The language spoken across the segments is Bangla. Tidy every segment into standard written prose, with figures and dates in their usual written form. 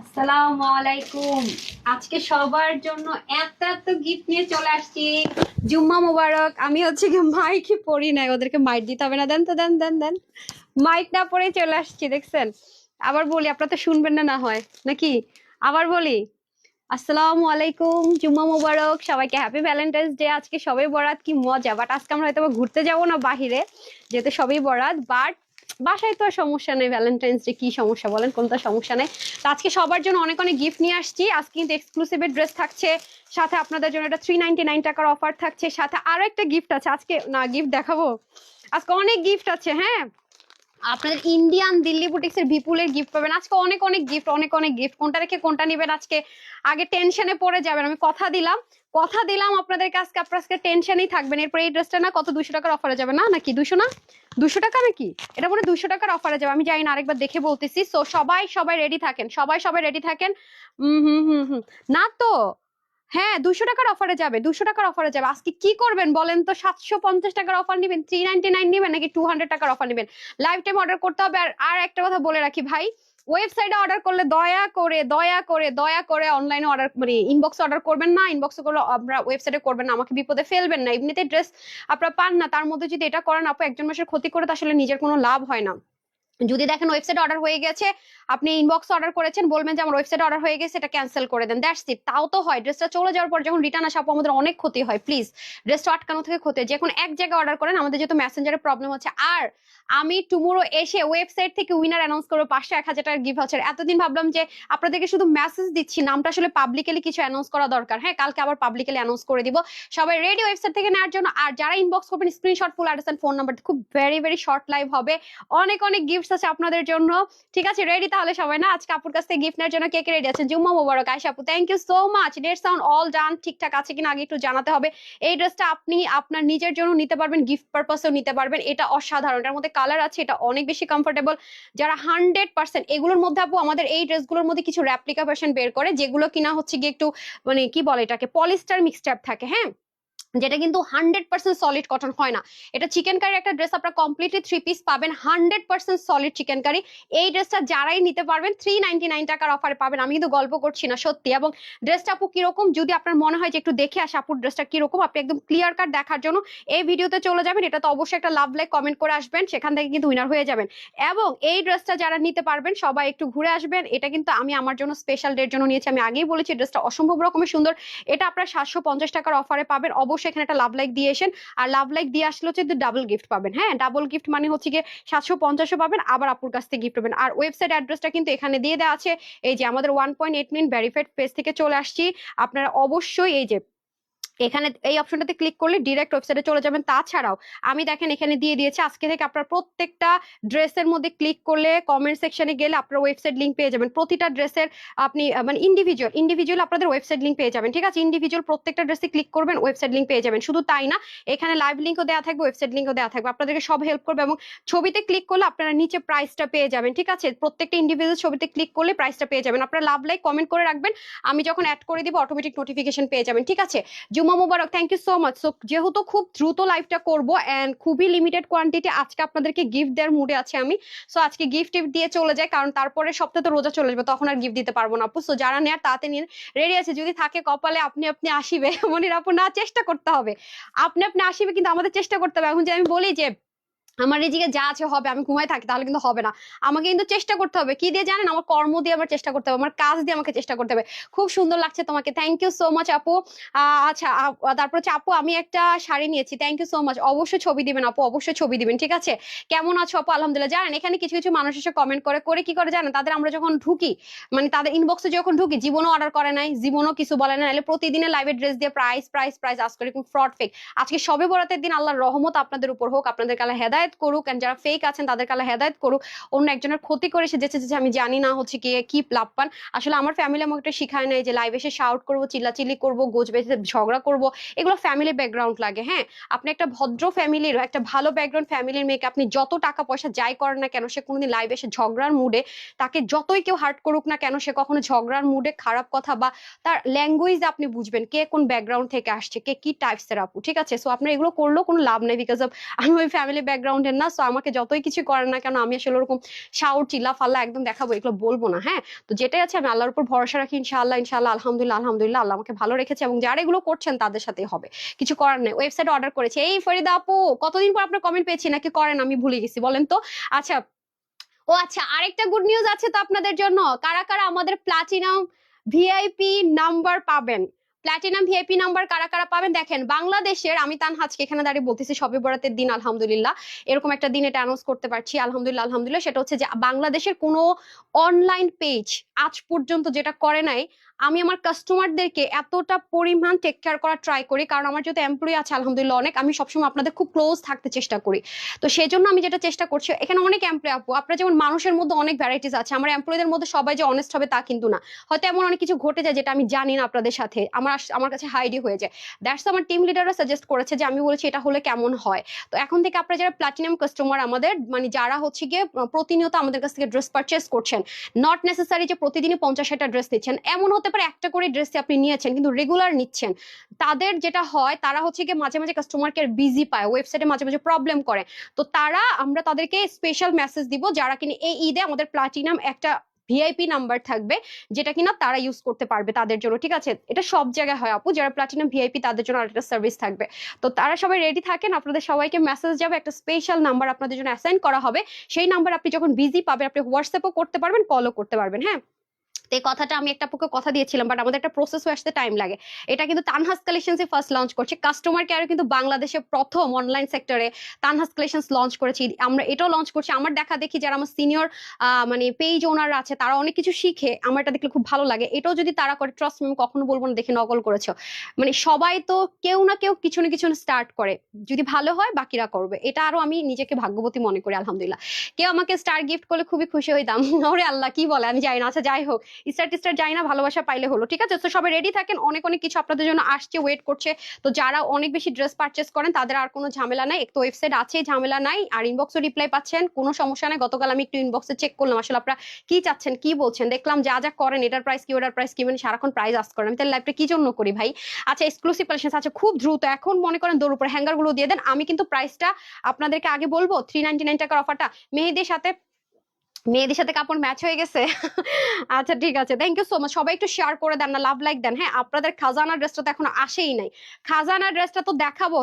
আসসালামু আলাইকুম। আজকে সবার জন্য এত এত গিফট নিয়ে চলে আসছি। জুম্মা মুবারক। আমি হচ্ছে কি মাইকই পরি নাই, ওদেরকে মাইক দিতে হবে না। দেন তো, দেন দেন দেন। মাইক না পরে চলে আসছি, দেখছেন? আবার বলি, আপনারা তো শুনবেন না, না হয় নাকি? আবার বলি, আসসালামু আলাইকুম, জুম্মা মুবারক, সবাইকে হ্যাপি ভ্যালেন্টাইন্স ডে। আজকে সবে বরাত, কি মজা। বাট আজকে আমরা হয়তো ঘুরতে যাবো না বাহিরে, যেহেতু সবই বরাত। বাট বাসায় তো আর সমস্যা নেই। ভ্যালেন্টাইন্স ডে কি সমস্যা বলেন, কোনটা সমস্যা নেই। তো আজকে সবার জন্য অনেক অনেক গিফট নিয়ে আসছি। আজকে কিন্তু এক্সক্লুসিভ ড্রেস থাকছে, সাথে আপনাদের জন্য একটা 399 টাকার অফার থাকছে, সাথে আরো একটা গিফট আছে। আজকে না গিফট দেখাবো, আজকে অনেক গিফট আছে। হ্যাঁ, আপনাদের ইন্ডিয়ান দিল্লি বুটিক্সের বিপুলের গিফট পাবেন আজকে। অনেক অনেক গিফট, অনেক অনেক গিফট। কোনটা রেখে কোনটা নেবেন আজকে আগে টেনশনে পড়ে যাবেন। আমি কথা দিলাম, কথা দিলাম আপনাদের কাছে, আপনারা আজকে টেনশনেই থাকবেন। এরপর এই ড্রেসটা না কত 200 টাকার অফারে যাবে না নাকি? 200 না, 200 টাকা নাকি? এটা মনে 200 টাকার অফারে যাবে, আমি জানি না, আরেকবার দেখে বলতেছি। সো সবাই সবাই রেডি থাকেন, সবাই সবাই রেডি থাকেন। হুম হুম হুম হুম। না তো, হ্যাঁ 200 টাকার অফারে যাবে, 200 টাকার অফারে যাবে। আজকে কি করবেন বলেন তো? 750 টাকার অফার নিবেন, 399 নিবেন, নাকি 200 টাকার অফার নিবেন? লাইফ টাইম অর্ডার করতে হবে। আর একটা কথা বলে রাখি ভাই, ওয়েবসাইটে অর্ডার করলে দয়া করে দয়া করে দয়া করে অনলাইনে অর্ডার মানে ইনবক্সে অর্ডার করবেন না। ইনবক্সে করলে আপনারা ওয়েবসাইটে করবেন না, আমাকে বিপদে ফেলবেন না। এমনিতে ড্রেস আপনারা পান না, তার মধ্যে যদি এটা করেন আপু, একজন মাসের ক্ষতি করে তো আসলে নিজের কোনো লাভ হয় না। যদি দেখেন ওয়েবসাইটে অর্ডার হয়ে গেছে, আপনি ইনবক্সে অর্ডার করেছেন, বলবেন যে আমার ওয়েবসাইটে অর্ডার হয়ে গেছে, এটা ক্যান্সেল করে দেন, দ্যাটস ইট। তাও তো হয়, ড্রেসটা চলে যাওয়ার পর যখন রিটার্ন আসে আপু, আমাদের অনেক ক্ষতি হয়। প্লিজ, ড্রেসটা আটকানো থেকে ক্ষতি হয়। যে কোনো এক জায়গায় অর্ডার করেন, আমাদের যেহেতু মেসেঞ্জারে প্রবলেম হচ্ছে। আর আমি টুমোরো এসে ওয়েবসাইট থেকে উইনার অ্যানাউন্স করবো, 500 1000 টাকার গিফট হচ্ছে। এতদিন ভাবলাম যে আপনাদেরকে শুধু মেসেজ দিচ্ছি, নামটা আসলে পাবলিকালি কিছু অ্যানাউন্স করা দরকার। হ্যাঁ, কালকে আবার পাবলিকালি অ্যানাউন্স করে দিব। সবাই রেডি ওয়েবসাইট থেকে নেওয়ার জন্য। আর যারা ইনবক্স করবেন, screenshot, full address and phone number. খুব ভেরি ভেরি শর্ট লাইভ হবে, অনেক অনেক গিফটস আছে আপনাদের জন্য। ঠিক আছে, রেডি তাহলে সবাই? না আজকে আপুর কাছ থেকে গিফট নেওয়ার জন্য কে কে রেডি আছেন? জুম্মা মোবারক, আয়েশা আপু, thank you so much. Date sound all done, ঠিকঠাক আছে কিনা আগে একটু জানাতে হবে। এই ড্রেসটা আপনি আপনার নিজের জন্য নিতে পারবেন, গিফট পারপাসেও নিতে পারবেন। এটা অসাধারণ, এটার মধ্যে কালার আছে, এটা অনেক বেশি কমফোর্টেবল। যারা 100% এগুলোর মধ্যে আপু, আমাদের এই ড্রেসগুলোর মধ্যে কিছু রেপ্লিকা ভার্সন বের করে, যেগুলো কিনা হচ্ছে গিয়ে একটু মানে কি বলে এটাকে, পলিস্টার মিক্সড থাকে। হ্যাঁ, যেটা কিন্তু 100% সলিড কটন হয় না। এটা চিকেন কারি একটা ড্রেস, আপনারা কমপ্লিটলি 3 পিস পাবেন, 100% সলিড চিকেন কারি। এই ড্রেসটা যারাই নিতে পারবেন 399 টাকার অফারে পাবেন। আমি কিন্তু গল্প করছি না, সত্যি। এবং ড্রেসটা আপু কিরকম, যদি আপনার মনে হয় যে একটু দেখে আসে আপুর ড্রেসটা কিরকম, আপনি একদম ক্লিয়ার কাট দেখার জন্য এই ভিডিওতে চলে যাবেন। এটা তো অবশ্যই একটা লাভ লাইক কমেন্ট করে আসবেন, সেখান থেকে কিন্তু উইনার হয়ে যাবেন। এবং এই ড্রেসটা যারা নিতে পারবেন সবাই একটু ঘুরে আসবেন। এটা কিন্তু আমি আমার জন্য স্পেশাল ডের জন্য নিয়েছি, আমি আগেই বলেছি। ড্রেসটা অসম্ভব রকমের সুন্দর। এটা আপনারা 750 টাকার অফারে পাবেন। অবশ্যই এখানে একটা লাভ লাইক দিয়ে আসেন। আর লাভ লাইক দিয়ে আসলে হচ্ছে ডাবল গিফট পাবেন। হ্যাঁ, ডাবল গিফট মানে হচ্ছে গিয়ে 750ও পাবেন, আবার আপুর কাছ থেকে গিফট পাবেন। আর ওয়েবসাইট অ্যাড্রেসটা কিন্তু এখানে দিয়ে দেওয়া আছে। এই যে আমাদের 1.8 মিলিয়ন ভেরিফাইড পেজ থেকে চলে আসছি। আপনারা অবশ্যই এই যে এখানে এই অপশনটাতে ক্লিক করলে ডিরেক্ট ওয়েবসাইটে চলে যাবেন। তাছাড়াও আমি দেখেন এখানে দিয়ে দিয়েছি, আজকে থেকে আপনার প্রত্যেকটা ড্রেসের মধ্যে ক্লিক করলে কমেন্ট সেকশনে গেলে আপনার ওয়েবসাইট লিংক পেয়ে যাবেন। প্রতিটা ড্রেসের আপনি মানে ইন্ডিভিজুয়াল আপনাদের ওয়েবসাইট লিংক পেয়ে যাবেন। ঠিক আছে, ইন্ডিভিজুয়াল প্রত্যেকটা ড্রেসে ক্লিক করবেন, ওয়েবসাইট লিংক পেয়ে যাবেন। শুধু তাই না, এখানে লাইভ লিংকও দেওয়া থাকবে, ওয়েবসাইট লিংকও দেওয়া থাকবে, আপনাদেরকে সব হেল্প করবে। এবং ছবিতে ক্লিক করলে আপনারা নিচে প্রাইসটা পেয়ে যাবেন। ঠিক আছে, প্রত্যেকটা ইন্ডিভিজুয়াল ছবিতে ক্লিক করলে প্রাইসটা পেয়ে যাবেন। আপনারা লাভ লাইক কমেন্ট করে রাখবেন, আমি যখন অ্যাড করে দিব অটোমেটিক নোটিফিকেশন পেয়ে যাবেন। ঠিক আছে, জুমা মুবারক, thank you so much. So যেহেতু খুব দ্রুত লাইভটা করবো এন্ড খুবই লিমিটেড কোয়ান্টিটি, আজকে আপনাদেরকে গিফট দেওয়ার মুডে আছে আমি। সো আজকে গিফট দিয়ে চলে যায়, কারণ তারপরে সপ্তাহে তো রোজা চলে যাবে, তখন আর গিফট দিতে পারবো না আপু। সো যারা নেয়ার তাতে নিন, রেডি আছে? যদি থাকে কপালে, আপনি আপনি আসিবে মনির আপু, না চেষ্টা করতে হবে। আপনি আপনি আসিবে, কিন্তু আমাদের চেষ্টা করতে হবে। এখন যে আমি বলি যে আমার রিজিকে যা আছে হবে, আমি ঘুমাই থাকি, তাহলে কিন্তু হবে না। আমাকে কিন্তু চেষ্টা করতে হবে। কি দিয়ে জানেন? আমার কর্ম দিয়ে আমার চেষ্টা করতে হবে, আমার কাজ দিয়ে আমাকে চেষ্টা করতে হবে। খুব সুন্দর লাগছে তোমাকে, থ্যাংক ইউ সো মাচ আপু। আচ্ছা, তারপর হচ্ছে আপু আমি একটা শাড়ি নিয়েছি, থ্যাংক ইউ সো মাচ। অবশ্যই ছবি দিবেন আপু, অবশ্যই ছবি দিবেন। ঠিক আছে, কেমন আছো আপু? আলহামদুলিল্লাহ। জানেন এখানে কিছু কিছু মানুষ এসে কমেন্ট করে করে কি করে জানেন? তাদের আমরা যখন ঢুকি, মানে তাদের ইনবক্সে যখন ঢুকি, জীবনও অর্ডার করে নাই, জীবনও কিছু বলে না, নাহলে প্রতিদিনের লাইভের ড্রেস দিয়ে প্রাইস প্রাইস প্রাইস আজ করে ফ্রড ফেক। আজকে সবে বরাতের দিন, আল্লাহর রহমত আপনাদের উপর হোক, আপনাদেরকে আল্লাহ হেদায়েত করুক। এন্ড যারা ফেক আছেন তাদেরকে আল্লাহ হেদায়েত করুক। অন্য একজনের ক্ষতি করে সে যেছে যে আমি জানি না হচ্ছে কি কি লাভ পান। আসলে আমার ফ্যামিলি আমাকে একটা শিখায় নাই যে লাইভ এসে শাউট করবো, চিল্লাচিল্লি করবো, গোজ বেঁধে ঝগড়া করবো। এগুলো ফ্যামিলি ব্যাকগ্রাউন্ড লাগে। হ্যাঁ, আপনি একটা ভদ্র ফ্যামিলির, একটা ভালো ব্যাকগ্রাউন্ড ফ্যামিলির মেয়েকে আপনি যত টাকা পয়সা যাই করেন না কেন, সে কোনোদিন লাইভ এসে ঝগড়ার মুডে, তাকে যতই কেউ হার্ট করুক না কেন, সে কখনো ঝগড়ার মুডে খারাপ কথা বা তার ল্যাঙ্গুয়েজ আপনি বুঝবেন কে কোন ব্যাকগ্রাউন্ড থেকে আসছে, কে কি টাইপস এর আপু। ঠিক আছে, সো আপনার এগুলো করলেও কোনো লাভ নেই, বিকজ অফ আমি ওই ফ্যামিলি ব্যাকগ্রাউন্ড অ্যাকাউন্টেন্ট না, সো আমাকে যতই কিছু করেন না কেন আমি আসলে ওরকম শাউট চিল্লা ফাল্লা একদম দেখাবো এগুলো বলবো না। হ্যাঁ, তো যেটাই আছে আমি আল্লাহর উপর ভরসা রাখি, ইনশাআল্লাহ ইনশাআল্লাহ, আলহামদুলিল্লাহ আলহামদুলিল্লাহ, আল্লাহ আমাকে ভালো রেখেছে এবং যারা এগুলো করছেন তাদের সাথেই হবে, কিছু করার নেই। ওয়েবসাইট অর্ডার করেছে। এই ফরিদা আপু, কতদিন পর আপনার কমেন্ট পেয়েছি, নাকি করেন আমি ভুলে গেছি বলেন তো। আচ্ছা, ও আচ্ছা, আরেকটা গুড নিউজ আছে তো আপনাদের জন্য। কারা কারা আমাদের প্লাটিনাম ভিআইপি নাম্বার পাবেন? প্লাটিনাম ভিআইপি নাম্বার কারা কারা পাবেন দেখেন, বাংলাদেশের, আমি তানহাজকে এখানে দাঁড়িয়ে বলতেছি সবে বরাতের দিন আলহামদুলিল্লাহ, এরকম একটা দিন এটা অ্যানাউন্স করতে পারছি আলহামদুলিল্লাহ আলহামদুলিল্লাহ। সেটা হচ্ছে যে বাংলাদেশের কোনো অনলাইন পেজ আজ পর্যন্ত যেটা করে নাই, আমি আমার কাস্টমারদেরকে এতটা পরিমাণ টেক কেয়ার করার ট্রাই করি, কারণ আমার যেহেতু এমপ্লয়ি আছে আলহামদুলিল্লাহ অনেক, আমি সবসময় আপনাদের খুব ক্লোজ থাকতে চেষ্টা করি। তো সেই জন্য আমি যেটা চেষ্টা করছি, এখানে অনেক এমপ্লয় আপু, আপনার যেমন মানুষের মধ্যে অনেক ভ্যারাইটিস আছে, আমার এমপ্লয়ীদের মধ্যে সবাই যে অনেস্ট হবে তা কিন্তু না, হয়তো এমন অনেক কিছু ঘটে যায় যেটা আমি জানি না আপনাদের সাথে, আমার কাছে হাইডি হয়ে যায়। দ্যাটস আমার টিম লিডাররা সাজেস্ট করেছে যে আমি বলেছি এটা হলে কেমন হয়। তো এখন থেকে আপনারা যারা প্লাটিনাম কাস্টমার আমাদের, মানে যারা হচ্ছে গিয়ে প্রতিনিয়ত আমাদের কাছ থেকে ড্রেস পারচেস করছেন, নট নেসেসারি যে প্রতিদিনই 50-60টা ড্রেস নিচ্ছেন, এমন হতে পারে একটা করে ড্রেস আপনি নিয়েছেন কিন্তু রেগুলার নিচ্ছেন, তাদের যেটা হয় তারা হচ্ছে গিয়ে মাঝে মাঝে কাস্টমার কেয়ার বিজি পায়, ওয়েবসাইটে মাঝে মাঝে প্রবলেম করে। তো আমরা তাদেরকে স্পেশাল মেসেজ দিব, যারা কিনা এই ঈদে আমাদের প্লাটিনাম একটা ভিআইপি নাম্বার থাকবে, যেটা কিনা তারা ইউজ করতে পারবে তাদের জন্য, ঠিক আছে? এটা সব জায়গায় হয় আপু, যারা প্লাটিনাম ভিআইপি তাদের জন্য আরেকটা সার্ভিস থাকবে। তো তারা সবাই রেডি থাকেন, আপনাদের সবাইকে মেসেজ যাবে, একটা স্পেশাল নাম্বার আপনাদের জন্য অ্যাসাইন করা হবে। সেই নাম্বার আপনি যখন বিজি পাবেন, আপনি হোয়াটসঅ্যাপও করতে পারবেন, কলও করতে পারবেন। হ্যাঁ, এই কথাটা আমি একটা আপুকে কথা দিয়েছিলাম, বাট আমাদের একটা প্রসেস হয়ে আসতে টাইম লাগে। এটা কিন্তু তানহাস কালেকশনস ফার্স্ট লঞ্চ করছে, কাস্টমার কেয়ারে কিন্তু বাংলাদেশে প্রথম অনলাইন সেক্টরে তানহাস কালেকশনস লঞ্চ করেছি, আমরা এটাও লঞ্চ করছি। আমার দেখা দেখি যারা আমার সিনিয়র মানে পেজ ওনার আছে, তারা অনেক কিছু শিখে, আমার এটা দেখলে খুব ভালো লাগে। এটাও যদি তারা করে, ট্রাস্ট আমি কখনো বলবো না দেখে নকল করেছো। মানে সবাই তো কেউ না কেউ কিছু না কিছু স্টার্ট করে, যদি ভালো হয় বাকিরা করবে, এটা আরো আমি নিজেকে ভাগ্যবতী মনে করি আলহামদুলিল্লাহ। কেউ আমাকে স্টার গিফট করলে খুবই খুশি হইতাম। ওরে আল্লাহ, কি বলে আমি জানি না। আচ্ছা যাই হোক, স্টার যাই না, ভালোবাসা পাইলে হলো, ঠিক আছে? তো সবাই রেডি থাকেন, অনেক অনেক কিছু আপনাদের জন্য আসছে, ওয়েট করছে। তো যারা অনেক বেশি ড্রেস পারচেস করেন তাদের আর কোনো ঝামেলা নাই, একটু ওয়েবসাইট আছে, ঝামেলা নাই, আর ইনবক্সে রিপ্লাই পাচ্ছেন, কোনো সমস্যা নাই। গতকাল আমি একটু ইনবক্সে চেক করলাম আসলে আপনারা কি চাচ্ছেন কি বলছেন, দেখলাম যা যা করেন এটার প্রাইস কি ওটার প্রাইস কি, মানে সারাক্ষণ প্রাইস আস্ক করেন, আমি তাহলে লাইভটা কি জন্য করি ভাই? আচ্ছা, এক্সক্লুসিভ কালেকশন আছে খুব দ্রুত, এখন মনে করেন দৌড় উপরে হ্যাঙ্গার গুলো দিয়ে দেন। আমি কিন্তু প্রাইসটা আপনাদেরকে আগে বলবো, 399 টাকার অফারটা মেহেদির সাথে কাপড় ম্যাচ হয়ে গেছে। আচ্ছা ঠিক আছে, থ্যাংক ইউ সো মাচ। সবাই একটু শেয়ার করে দেন না, লাভ লাইক দেন। হ্যাঁ, আপনাদের খাজানা ড্রেসটা তো এখনো আসেই নাই, খাজানা ড্রেসটা তো দেখাবো,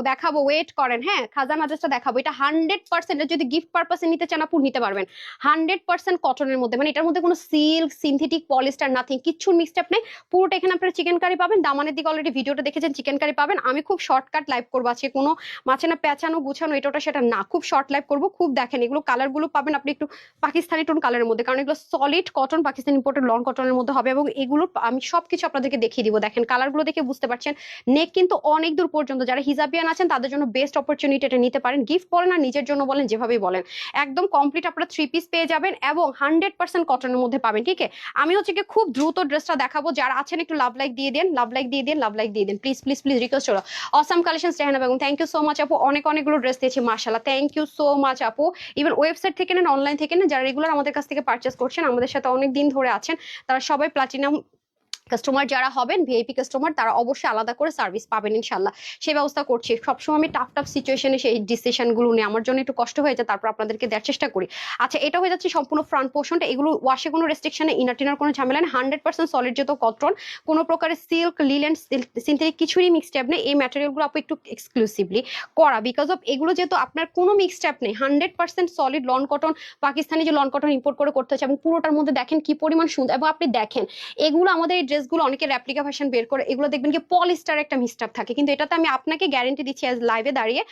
ওয়েট করেন। হ্যাঁ, খাজানা ড্রেসটা দেখাবো, এটা 100% যদি গিফট পারপাসে নিতে চান আপু নিতে পারবেন, 100% কটনের মধ্যে, মানে এটার মধ্যে কোনো সিল্ক সিনথেটিক পলিস্টার নাথিং, কিচ্ছু মিক্সড আপ নেই। পুরোটা এখানে আপনারা চিকেন কারি পাবেন, দামানের দিকে অলরেডি ভিডিওটা দেখেছেন, চিকেন কারি পাবেন। আমি খুব শর্টকাট লাইভ করবো আজকে, কোনো মাঝে না পেঁচানো গুছানো এটা ওটা সেটা না, খুব শর্ট লাইভ করবো। খুব দেখেন এগুলো কালার গুলো পাবেন আপনি একটু পাকিস্তানি টোন কালারের মধ্যে, কারণ এগুলো solid cotton, Pakistani imported lawn কটনের মধ্যে হবে, এবং এগুলো আমি সবকিছু আপনাদেরকে দেখিয়ে দিব। দেখেন কালার গুলো দেখে বুঝতে পারছেন, নেক কিন্তু অনেক দূর পর্যন্ত, যারা হিজাবিয়ান আছেন তাদের জন্য বেস্ট অপরচুনিটি, এটা নিতে পারেন। গিফট বলেন আর নিজের জন্য বলেন, যেভাবেই বলেন, একদম কমপ্লিট আপনারা 3 পিস পেয়ে যাবেন এবং 100% কটনের মধ্যে পাবেন। ঠিক আছে, আমি হচ্ছে কি খুব দ্রুত ড্রেসটা দেখাবো, যারা আছেন একটু লাভ লাইক দিয়ে দেন, লাভ লাইক দিয়ে দেন, লাভ লাইক দিয়ে দেন, প্লিজ প্লিজ প্লিজ, রিকোয়েস্ট হলো। Awesome collection Rehana Begum, thank you so much আপু, অনেকগুলো ড্রেস দিয়েছি মাশাআল্লাহ, থ্যাংক ইউ সো মাচ আপু। ইভেন ওয়েবসাইট থেকে নেন, অনলাইন থেকে নেন, যারা রেগুলার আমাদের কাছ থেকে পারচেস করছেন, আমাদের সাথে অনেক দিন ধরে আছেন, তারা সবাই প্লাটিনাম কাস্টমার যারা হবেন, ভিআইপি কাস্টমার, তারা অবশ্যই আলাদা করে সার্ভিস পাবেন ইনশাল্লাহ, সেই ব্যবস্থা করছি। সবসময় আমি টাফ সিচুয়েশনে সেই ডিসিশন গুলো নিয়ে আমার জন্য একটু কষ্ট হয়ে যায়, তারপর আপনাদেরকে দেওয়ার চেষ্টা করি। আচ্ছা, এটা হয়ে যাচ্ছে সম্পূর্ণ ফ্রন্ট পোর্শনটা, এগুলো ওয়াশে কোনো রেস্ট্রিকশনে, ইনার কোনো ঝামেলা নেই, 100% সলিড যেহেতু কটন, কোনো প্রকারের সিল্ক লিলেন সিনথেটিক কিছুরই মিক্সড অ্যাপ নেই। এই ম্যাটেরিয়ালগুলো আপু একটু এক্সক্লুসিভলি করা, বিকজ অফ এগুলো যেহেতু আপনার কোনো মিক্সড অ্যাপ নেই, 100% সলিড লন কটন, পাকিস্তানি যে লন কটন ইম্পোর্ট করে করতে হচ্ছে, এবং পুরোটার মধ্যে দেখেন কি পরিমাণ সুন্দর। এবং আপনি দেখেন এগুলো আমাদের এই ড্রেসগুলো অনেকে রেপ্লিকা ভার্সন বের করে, এগুলো দেখবেন কি পলিস্টার একটা মিক্সড থাকে, কিন্তু এটাতে আমি আপনাকে গ্যারান্টি দিচ্ছি আজ লাইভে দাঁড়িয়ে,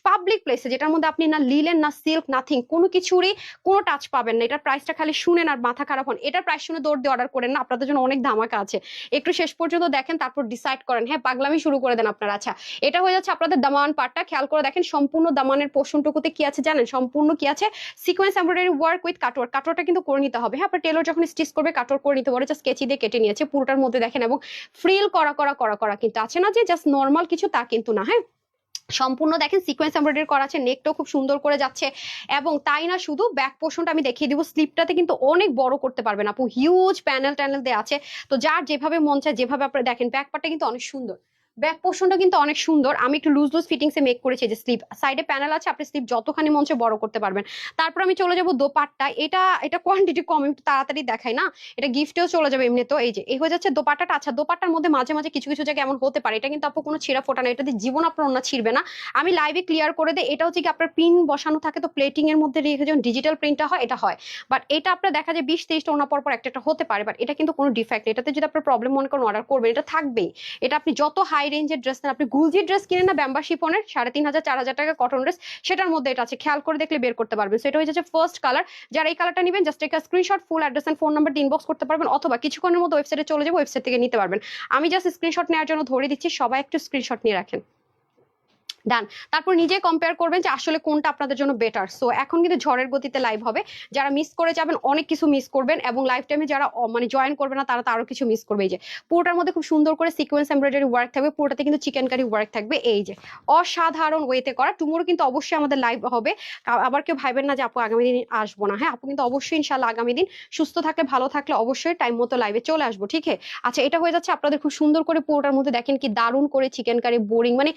পাবলিক প্লেসে, যেটার মধ্যে আপনি না লিলেন না সিল্ক নাথিং, কোনো কিছুরই কোনো টাচ পাবেন না। এটার প্রাইসটা খালি শুনেন আর মাথা খারাপ হন, এটার প্রাইস শুনে দৌড় দিয়ে অর্ডার করেন না, আপনাদের জন্য অনেক ধামাকা আছে, একটু শেষ পর্যন্ত দেখেন, তারপর ডিসাইড করেন। হ্যাঁ, পাগলামি শুরু করে দেন আপনারা। আচ্ছা, এটা হয়ে যাচ্ছে আপনাদের দামান পার্টটা, খেয়াল করে দেখেন সম্পূর্ণ দামানের পোর্শনটুকুতে কি আছে জানেন, সম্পূর্ণ কি আছে, sequence embroidery work with cutwork, কাটওয়ার্কটা কিন্তু করে নিতে হবে। হ্যাঁ, আপনার টেলর যখন স্টিচ করবে কাটওয়ার্ক করে নিতে পারে, জাস্ট স্কেচি দিয়ে কেটে নিয়েছে পুরোটার মধ্যে দেখেন, এবং ফ্রিল করা কিন্তু আছে না যে জাস্ট নর্মাল কিছু, তা কিন্তু না। হ্যাঁ, সম্পূর্ণ দেখেন সিকোয়েন্স এমব্রয়ডারি করা আছে, নেকটাও খুব সুন্দর করে যাচ্ছে। এবং তাই না, শুধু ব্যাক পোর্শনটা আমি দেখিয়ে দিব, স্লিপটাতে কিন্তু অনেক বড় করতে পারবেন আপু, হিউজ প্যানেল দেওয়া আছে। তো যার যেভাবে মন চায় যেভাবে আপনারা দেখেন, ব্যাক পার্টটা কিন্তু অনেক সুন্দর, ব্যাক পোর্শনটা কিন্তু অনেক সুন্দর, আমি একটু লুজ লুজ ফিটিংসে মেক করেছি, যে স্লিপ সাইডে প্যানেল আছে, আপনি স্লিপ যতখানি মঞ্চে বড় করতে পারবেন। তারপর আমি চলে যাব দোপাট্টা, এটা এটা কোয়ান্টিটি কম, একটু তাড়াতাড়ি দেখাই না, এটা গিফটেও চলে যাবে এমনি। তো এই যে এই হয়ে যাচ্ছে দোপাট্টাটা। আচ্ছা, দোপাট্টার মধ্যে মাঝে মাঝে কিছু কিছু জায়গায় এমন হতে পারে, এটা কিন্তু আপু কোনো ছেঁড়া ফোটা না, এটাতে জীবন আপনার ওন্না ছিড়বে না। আমি লাইভে ক্লিয়ার করে দিই, এটা হচ্ছে কি আপনার পিন বসানো থাকে, তো প্লেটিং এর মধ্যে রেখে যখন ডিজিটাল প্রিন্টটা হয় এটা হয়। বাট এটা আপনার দেখা যায় 20-23টা ওনা পর পর একটা একটা হতে পারে, বাট এটা কিন্তু কোনো ডিফেক্ট, এটাতে যদি আপনার প্রবলেম মনে করেন অর্ডার করবেন, এটা থাকবেই। এটা আপনি যত হাই রেঞ্জের ড্রেস নেন, আপনি গুলজি ড্রেস কিনে না ব্যাম্বা শিফনের 3500-4000 টাকা কটন ড্রেস, সেটার মধ্যে এটা আছে, খেয়াল করে দেখলে বের করতে পারবেন। সেটা হয়ে যাচ্ছে ফার্স্ট কালার। যারা এই কালারটা নেবেন জাস্ট একটা screenshot, full address and phone number inbox করতে পারবেন, অথবা কিছুক্ষণের মধ্যে ওয়েবসাইটে চলে যাবো, ওয়েবসাইট থেকে নিতে পারবেন। আমি জাস্ট স্ক্রিনশট নেওয়ার জন্য ধরে দিচ্ছি, সবাই একটু স্ক্রিনশট নিয়ে রাখেন। ডান। তারপর নিজে কম্পেয়ার করবেন যে আসলে কোনটা আপনাদের জন্য বেটার। সো এখন কিন্তু ঝড়ের গতিতে লাইভ হবে, যারা মিস করে যাবেন অনেক কিছু মিস করবেন, এবং লাইভ টাইমে যারা মানে জয়েন করবে না তারা তো আরো কিছু মিস করবে। এই যে পুরোটার মধ্যে খুব সুন্দর করে সিকোয়েন্স এমব্রয়ডারি ওয়ার্ক থাকবে, পুরোটাতে কিন্তু চিকেন কারি ওয়ার্ক থাকবে, এই যে অসাধারণ ওয়েতে করা। টুমোরো কিন্তু অবশ্যই আমাদের লাইভ হবে, আবার কেউ ভাইবেন না যে আপু আগামী দিন আসবো না, হ্যাঁ আপু কিন্তু অবশ্যই ইনশাল্লাহ আগামী দিন সুস্থ থাকলে ভালো থাকলে অবশ্যই টাইম মতো লাইভে চলে আসবো, ঠিক আছে। আচ্ছা, এটা হয়ে যাচ্ছে আপনাদের খুব সুন্দর করে, পুরোটার মধ্যে দেখেন কি দারুণ করে চিকেন কারি বোরিং, মানে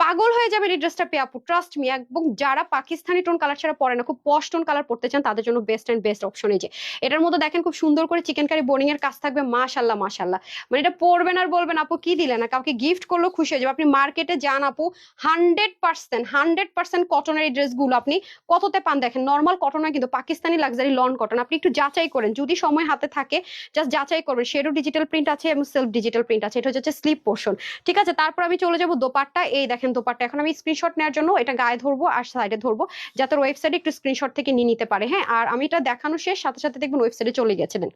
পাগল হয়ে যাবে এই ড্রেসটা পেয়ে আপু, ট্রাস্ট মি। এবং যারা পাকিস্তানি টোন কালার ছাড়া পরে না, খুব পশ টোন কালার পড়তে চান, তাদের জন্য বেস্ট এন্ড বেস্ট অপশন। এই যে এটার মধ্যে দেখেন খুব সুন্দর করে চিকেন কারি বোরিং এর কাজ থাকবে, মাশাল্লাহ মাশাল্লাহ। মানে এটা পরবেন আর বলবেন আপু কি দিলেন, না কাউকে গিফট করলেও খুশি হয়ে যাবে। আপনি মার্কেটে যান আপু, 100% কটনের এই ড্রেসগুলো আপনি কততে পান দেখেন, নর্মাল কটন নয় কিন্তু, পাকিস্তানি লাক্সারি লন কটন। আপনি একটু যাচাই করেন, যদি সময় হাতে থাকে জাস্ট যাচাই করবেন। শেডো ডিজিটাল প্রিন্ট আছে এবং সেলফ ডিজিটাল প্রিন্ট আছে, এটা হচ্ছে স্লিপ পোর্শন, ঠিক আছে। তারপর আমি চলে যাব দোপাট্টা, এই দেখেন দোপাট্টা। এখন আমি স্ক্রিনশট নেওয়ার জন্য এটা গায়ে ধরবো আর সাইডে ধরবো, যাতে ওয়েবসাইটে একটু স্ক্রিনশট থেকে নিয়ে নিতে পারে, হ্যাঁ। আর আমি এটা দেখানো শেষ, সাথে সাথে দেখবেন ওয়েবসাইটে চলে গেছে, দেন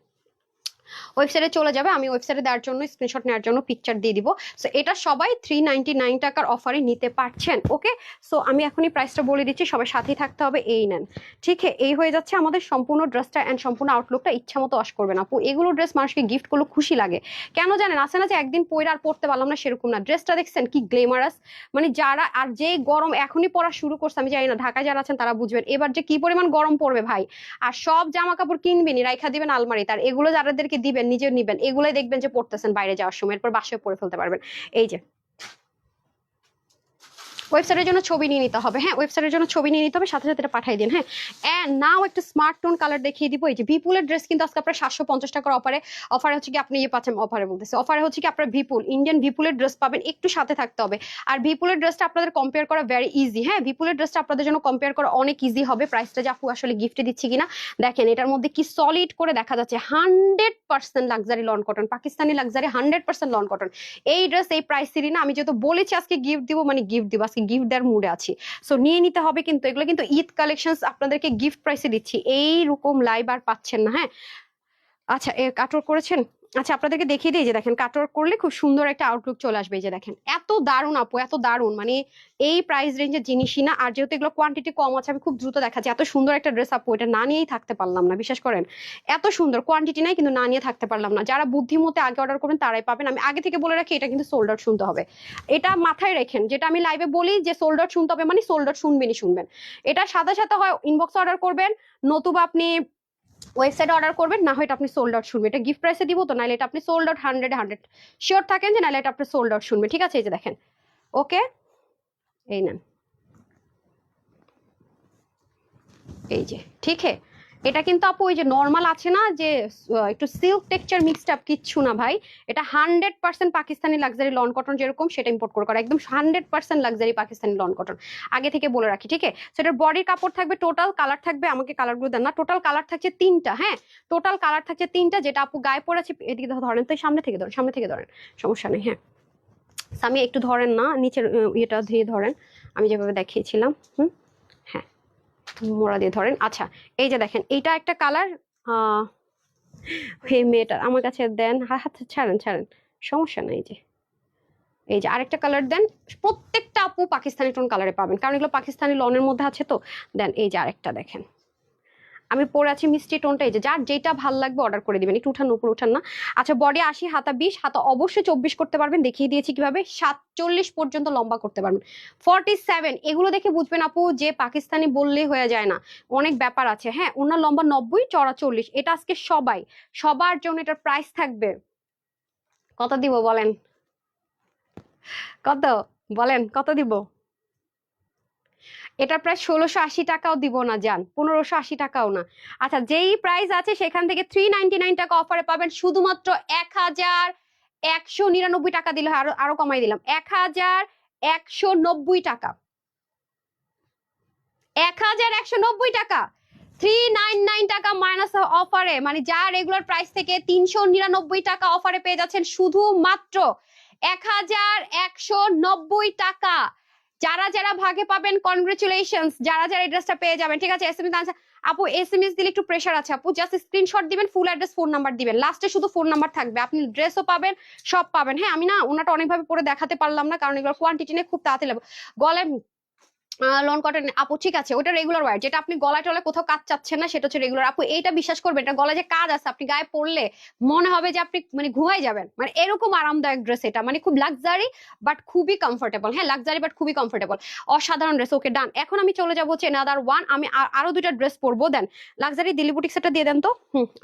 ওয়েবসাইটে চলে যাবে। আমি ওয়েবসাইটে দেওয়ার জন্য স্ক্রিনশট নেওয়ার জন্য পিকচার দিয়ে দিব। সো এটা সবাই 399 টাকার অফারে নিতে পারছেন, ওকে। সো আমি এখনই প্রাইসটা বলে দিচ্ছি, সবাই সাথেই থাকতে হবে, এই নেন, ঠিক আছে। এই হয়ে যাচ্ছে আমাদের সম্পূর্ণ ড্রেসটা এন্ড সম্পূর্ণ আউটলুকটা। ইচ্ছা মতো ওয়াশ করবেন আপু, এগুলো ড্রেস মানুষকে গিফট করলে খুশি লাগে, কেন জানেন, আসে না যে একদিন পরে আর পড়তে পারলাম না, সেরকম না। ড্রেসটা দেখছেন কি গ্লেমারাস, মানে যারা আর যে গরম এখনই পড়া শুরু করছে, আমি জানি না ঢাকায় যারা আছেন তারা বুঝবেন এবার যে কি পরিমাণ গরম পড়বে ভাই। আর সব জামা কাপড় কিনবেন রাইখা দিবেন আলমারি, তার এগুলো যাদেরকে দিবেন নিজে নিবেন, এগুলোই দেখবেন যে পড়তেছেন বাইরে যাওয়ার সময়, এরপর বাসায় পরে ফেলতে পারবেন। এই যে ওয়েবসাইটের জন্য ছবি নিয়ে নিতে হবে, হ্যাঁ ওয়েবসাইটের জন্য ছবি নিয়ে নিতে হবে, সাথে সাথে এটা পাঠিয়ে দিন, হ্যাঁ। এন্ড নাও একটা স্মার্ট টোন কালার দেখিয়ে দিব। এই যে বিপুলের ড্রেস কিন্তু আজকে আপনার 750 টাকার অফারে হচ্ছে কি আপনি ইয়ে পাচ্ছেন, অফারে বলতেছে, অফারে হচ্ছে কি আপনার বিপুল ইন্ডিয়ান বিপুলের ড্রেস পাবেন, একটু সাথে থাকতে হবে। আর বিপুলের ড্রেসটা আপনাদের কম্পেয়ার করা ভেরি ইজি, হ্যাঁ বিপুলের ড্রেসটা আপনাদের জন্য কম্পেয়ার করা অনেক ইজি হবে। প্রাইসটা যে আপু আসলে গিফটে দিচ্ছি কিনা দেখেন, এটার মধ্যে কি সলিড করে দেখা যাচ্ছে 100% luxury loan cotton, Pakistani luxury 100% loan cotton. এই ড্রেস এই প্রাইসেরই না, আমি যেহেতু বলেছি আজকে গিফট দিব, মানে গিফট দিব, আজকে গিফট দেওয়ার মুডে আছি। সো নিয়ে নিতে হবে, কিন্তু এগুলো কিন্তু ঈদ কালেকশনস আপনাদেরকে গিফট প্রাইসে দিচ্ছি, এইরকম লাইভ আর পাচ্ছেন না, হ্যাঁ। আচ্ছা, কাটওয়ার্ক করেছেন? আচ্ছা আপনাদেরকে দেখিয়ে দিই, যে দেখেন কাটওয়ার্ক করলে খুব সুন্দর একটা আউটলুক চলে আসবে। এই যে দেখেন এত দারুণ আপু, এত দারুণ, মানে এই প্রাইস রেঞ্জের জিনিসই না। আর যেহেতু এগুলো কোয়ান্টিটি কম আছে, আমি খুব দ্রুত দেখাচ্ছি। এত সুন্দর একটা ড্রেস আপু, এটা না নিয়েই থাকতে পারলাম না, বিশ্বাস করেন। এত সুন্দর কোয়ান্টিটি নাই, কিন্তু না নিয়ে থাকতে পারলাম না। যারা বুদ্ধিমতে আগে অর্ডার করবেন তারাই পাবেন। আমি আগে থেকে বলে রাখি, এটা কিন্তু সোল্ড আউট শুনতে হবে, এটা মাথায় রাখেন। যেটা আমি লাইভে বলি যে সোল্ড আউট শুনতে হবে, মানে সোল্ড আউট শুনবেনই শুনবেন। এটা সাথে সাথে হয় ইনবক্স অর্ডার করবেন, নতুবা আপনি ওয়েবসাইটে অর্ডার করবেন, না হয় এটা আপনি সোল্ড আউট শুনবেন। এটা গিফট প্রাইসে দিব তো, নাহলে এটা আপনি সোল্ড আউট 100 শিওর থাকেন যে নাহলে এটা আপনি সোল্ড আউট শুনবেন, ঠিক আছে। এই যে দেখেন, ওকে এই নেন, এই যে ঠিক আছে। এটা কিন্তু আপু ওই যে নর্মাল আছে না যে একটু সিল্ক টেক্সচার মিক্সড আপ, কিচ্ছু না ভাই। এটা 100% পাকিস্তানি লাক্সারি লন কটন, যেরকম সেটা ইম্পোর্ট করে করা, একদম 100% লাক্সারি পাকিস্তানি লন কটন, আগে থেকে বলে রাখি, ঠিক আছে। সেটার বডির কাপড় থাকবে, টোটাল কালার থাকবে, আমাকে কালারগুলো দেন না, টোটাল কালার থাকছে 3টা, হ্যাঁ টোটাল কালার থাকছে 3টা। যেটা আপু গায়ে পড়েছে, এদিকে ধরেন তো, সামনে থেকে ধরেন, সামনে থেকে ধরেন, সমস্যা নেই, হ্যাঁ আমি একটু ধরেন না, নিচের ইয়েটা দিয়ে ধরেন, আমি যেভাবে দেখিয়েছিলাম, হ্যাঁ মোড়া দিয়ে ধরেন। আচ্ছা এই যে দেখেন, এইটা একটা কালার, এই মেয়েটার আমার কাছে দেন, হাত ছাড়েন ছাড়েন, সমস্যা নাই। যে এই যে আরেকটা কালার দেন, প্রত্যেকটা আপু পাকিস্তানি টোন কালারে পাবেন, কারণ এগুলো পাকিস্তানি লনের মধ্যে আছে তো। দেন এই যে আরেকটা দেখেন, আমি পরে আছি মিষ্টি টোনটা। এই যে যার যেটা ভালো লাগবে অর্ডার করে দিবেন, একটু উঠান উপর, উঠান না। আচ্ছা বডি 80, হাতা 20, হাতা অবশ্যই 24 করতে পারবেন, দেখিয়ে দিয়েছি কিভাবে। 47 পর্যন্ত লম্বা করতে পারবেন, 47। এগুলো দেখে বুঝবেন আপু যে পাকিস্তানি বললেই হয়ে যায় না, অনেক ব্যাপার আছে, হ্যাঁ। ওনার লম্বা 90, চড়া 40। এটা আজকে সবার জন্য এটার প্রাইস থাকবে কত দিব বলেন? কত বলেন, কত দিব? এটা প্রায় 1680 টাকাও দিব না জান, 1580 টাকাও না। আচ্ছা, যেই প্রাইস আছে সেখান থেকে 399 টাকা অফারে পাবেন, শুধুমাত্র 1199 টাকা দিলে হয়। আরো আরো কমাই দিলাম, 1190 টাকা, 1190 টাকা, 399 টাকা মাইনাস অফারে, মানে যা রেগুলার প্রাইস থেকে 399 টাকা অফারে পেয়ে যাচ্ছেন শুধুমাত্র 1190 টাকা। যারা যারা ভাগে পাবেন কনগ্রেচুলেশনস, যারা যারা এই ড্রেসটা পেয়ে যাবেন। ঠিক আছে, এসএমএস আপু, এসএমএস দিলে একটু প্রেসার আছে আপু, জাস্ট স্ক্রিনশট দিবেন, ফুল অ্যাড্রেস, ফোন নাম্বার দিবেন, লাস্টে শুধু ফোন নাম্বার থাকবে, আপনি ড্রেসও পাবেন, সব পাবেন। হ্যাঁ, আমি না ওনাটা অনেকভাবে পরে দেখাতে পারলাম না, কারণ এগুলো কোয়ান্টিটি নিয়ে খুব তাড়াতাড়ি লাগবে। গলায় লন কটন আপু, ঠিক আছে, ওটা রেগুলার ওয়্যার, যেটা আপনি গলায় টলে কোথাও কাজ চাচ্ছেন না সেটা হচ্ছে রেগুলার। আপু এইটা বিশ্বাস করবেন, এটা গলায় যে কাজ আছে, আপনি গায়ে পরলে মনে হবে যে আপনি মানে ঘুমাই যাবেন, মানে এরকম আরামদায়ক ড্রেস এটা, মানে খুব লাক্সারি বাট খুবই কমফোর্টেবল। হ্যাঁ, লাক্সারি বাট খুবই কমফোর্টেবল, অসাধারণ ড্রেস। ওকে ডান, এখন আমি চলে যাবো হচ্ছে another one, আমি আরো দুইটা ড্রেস পরবো। দেন লাক্সারি দিল্লি বুটিক্স এটা দিয়ে দেন তো।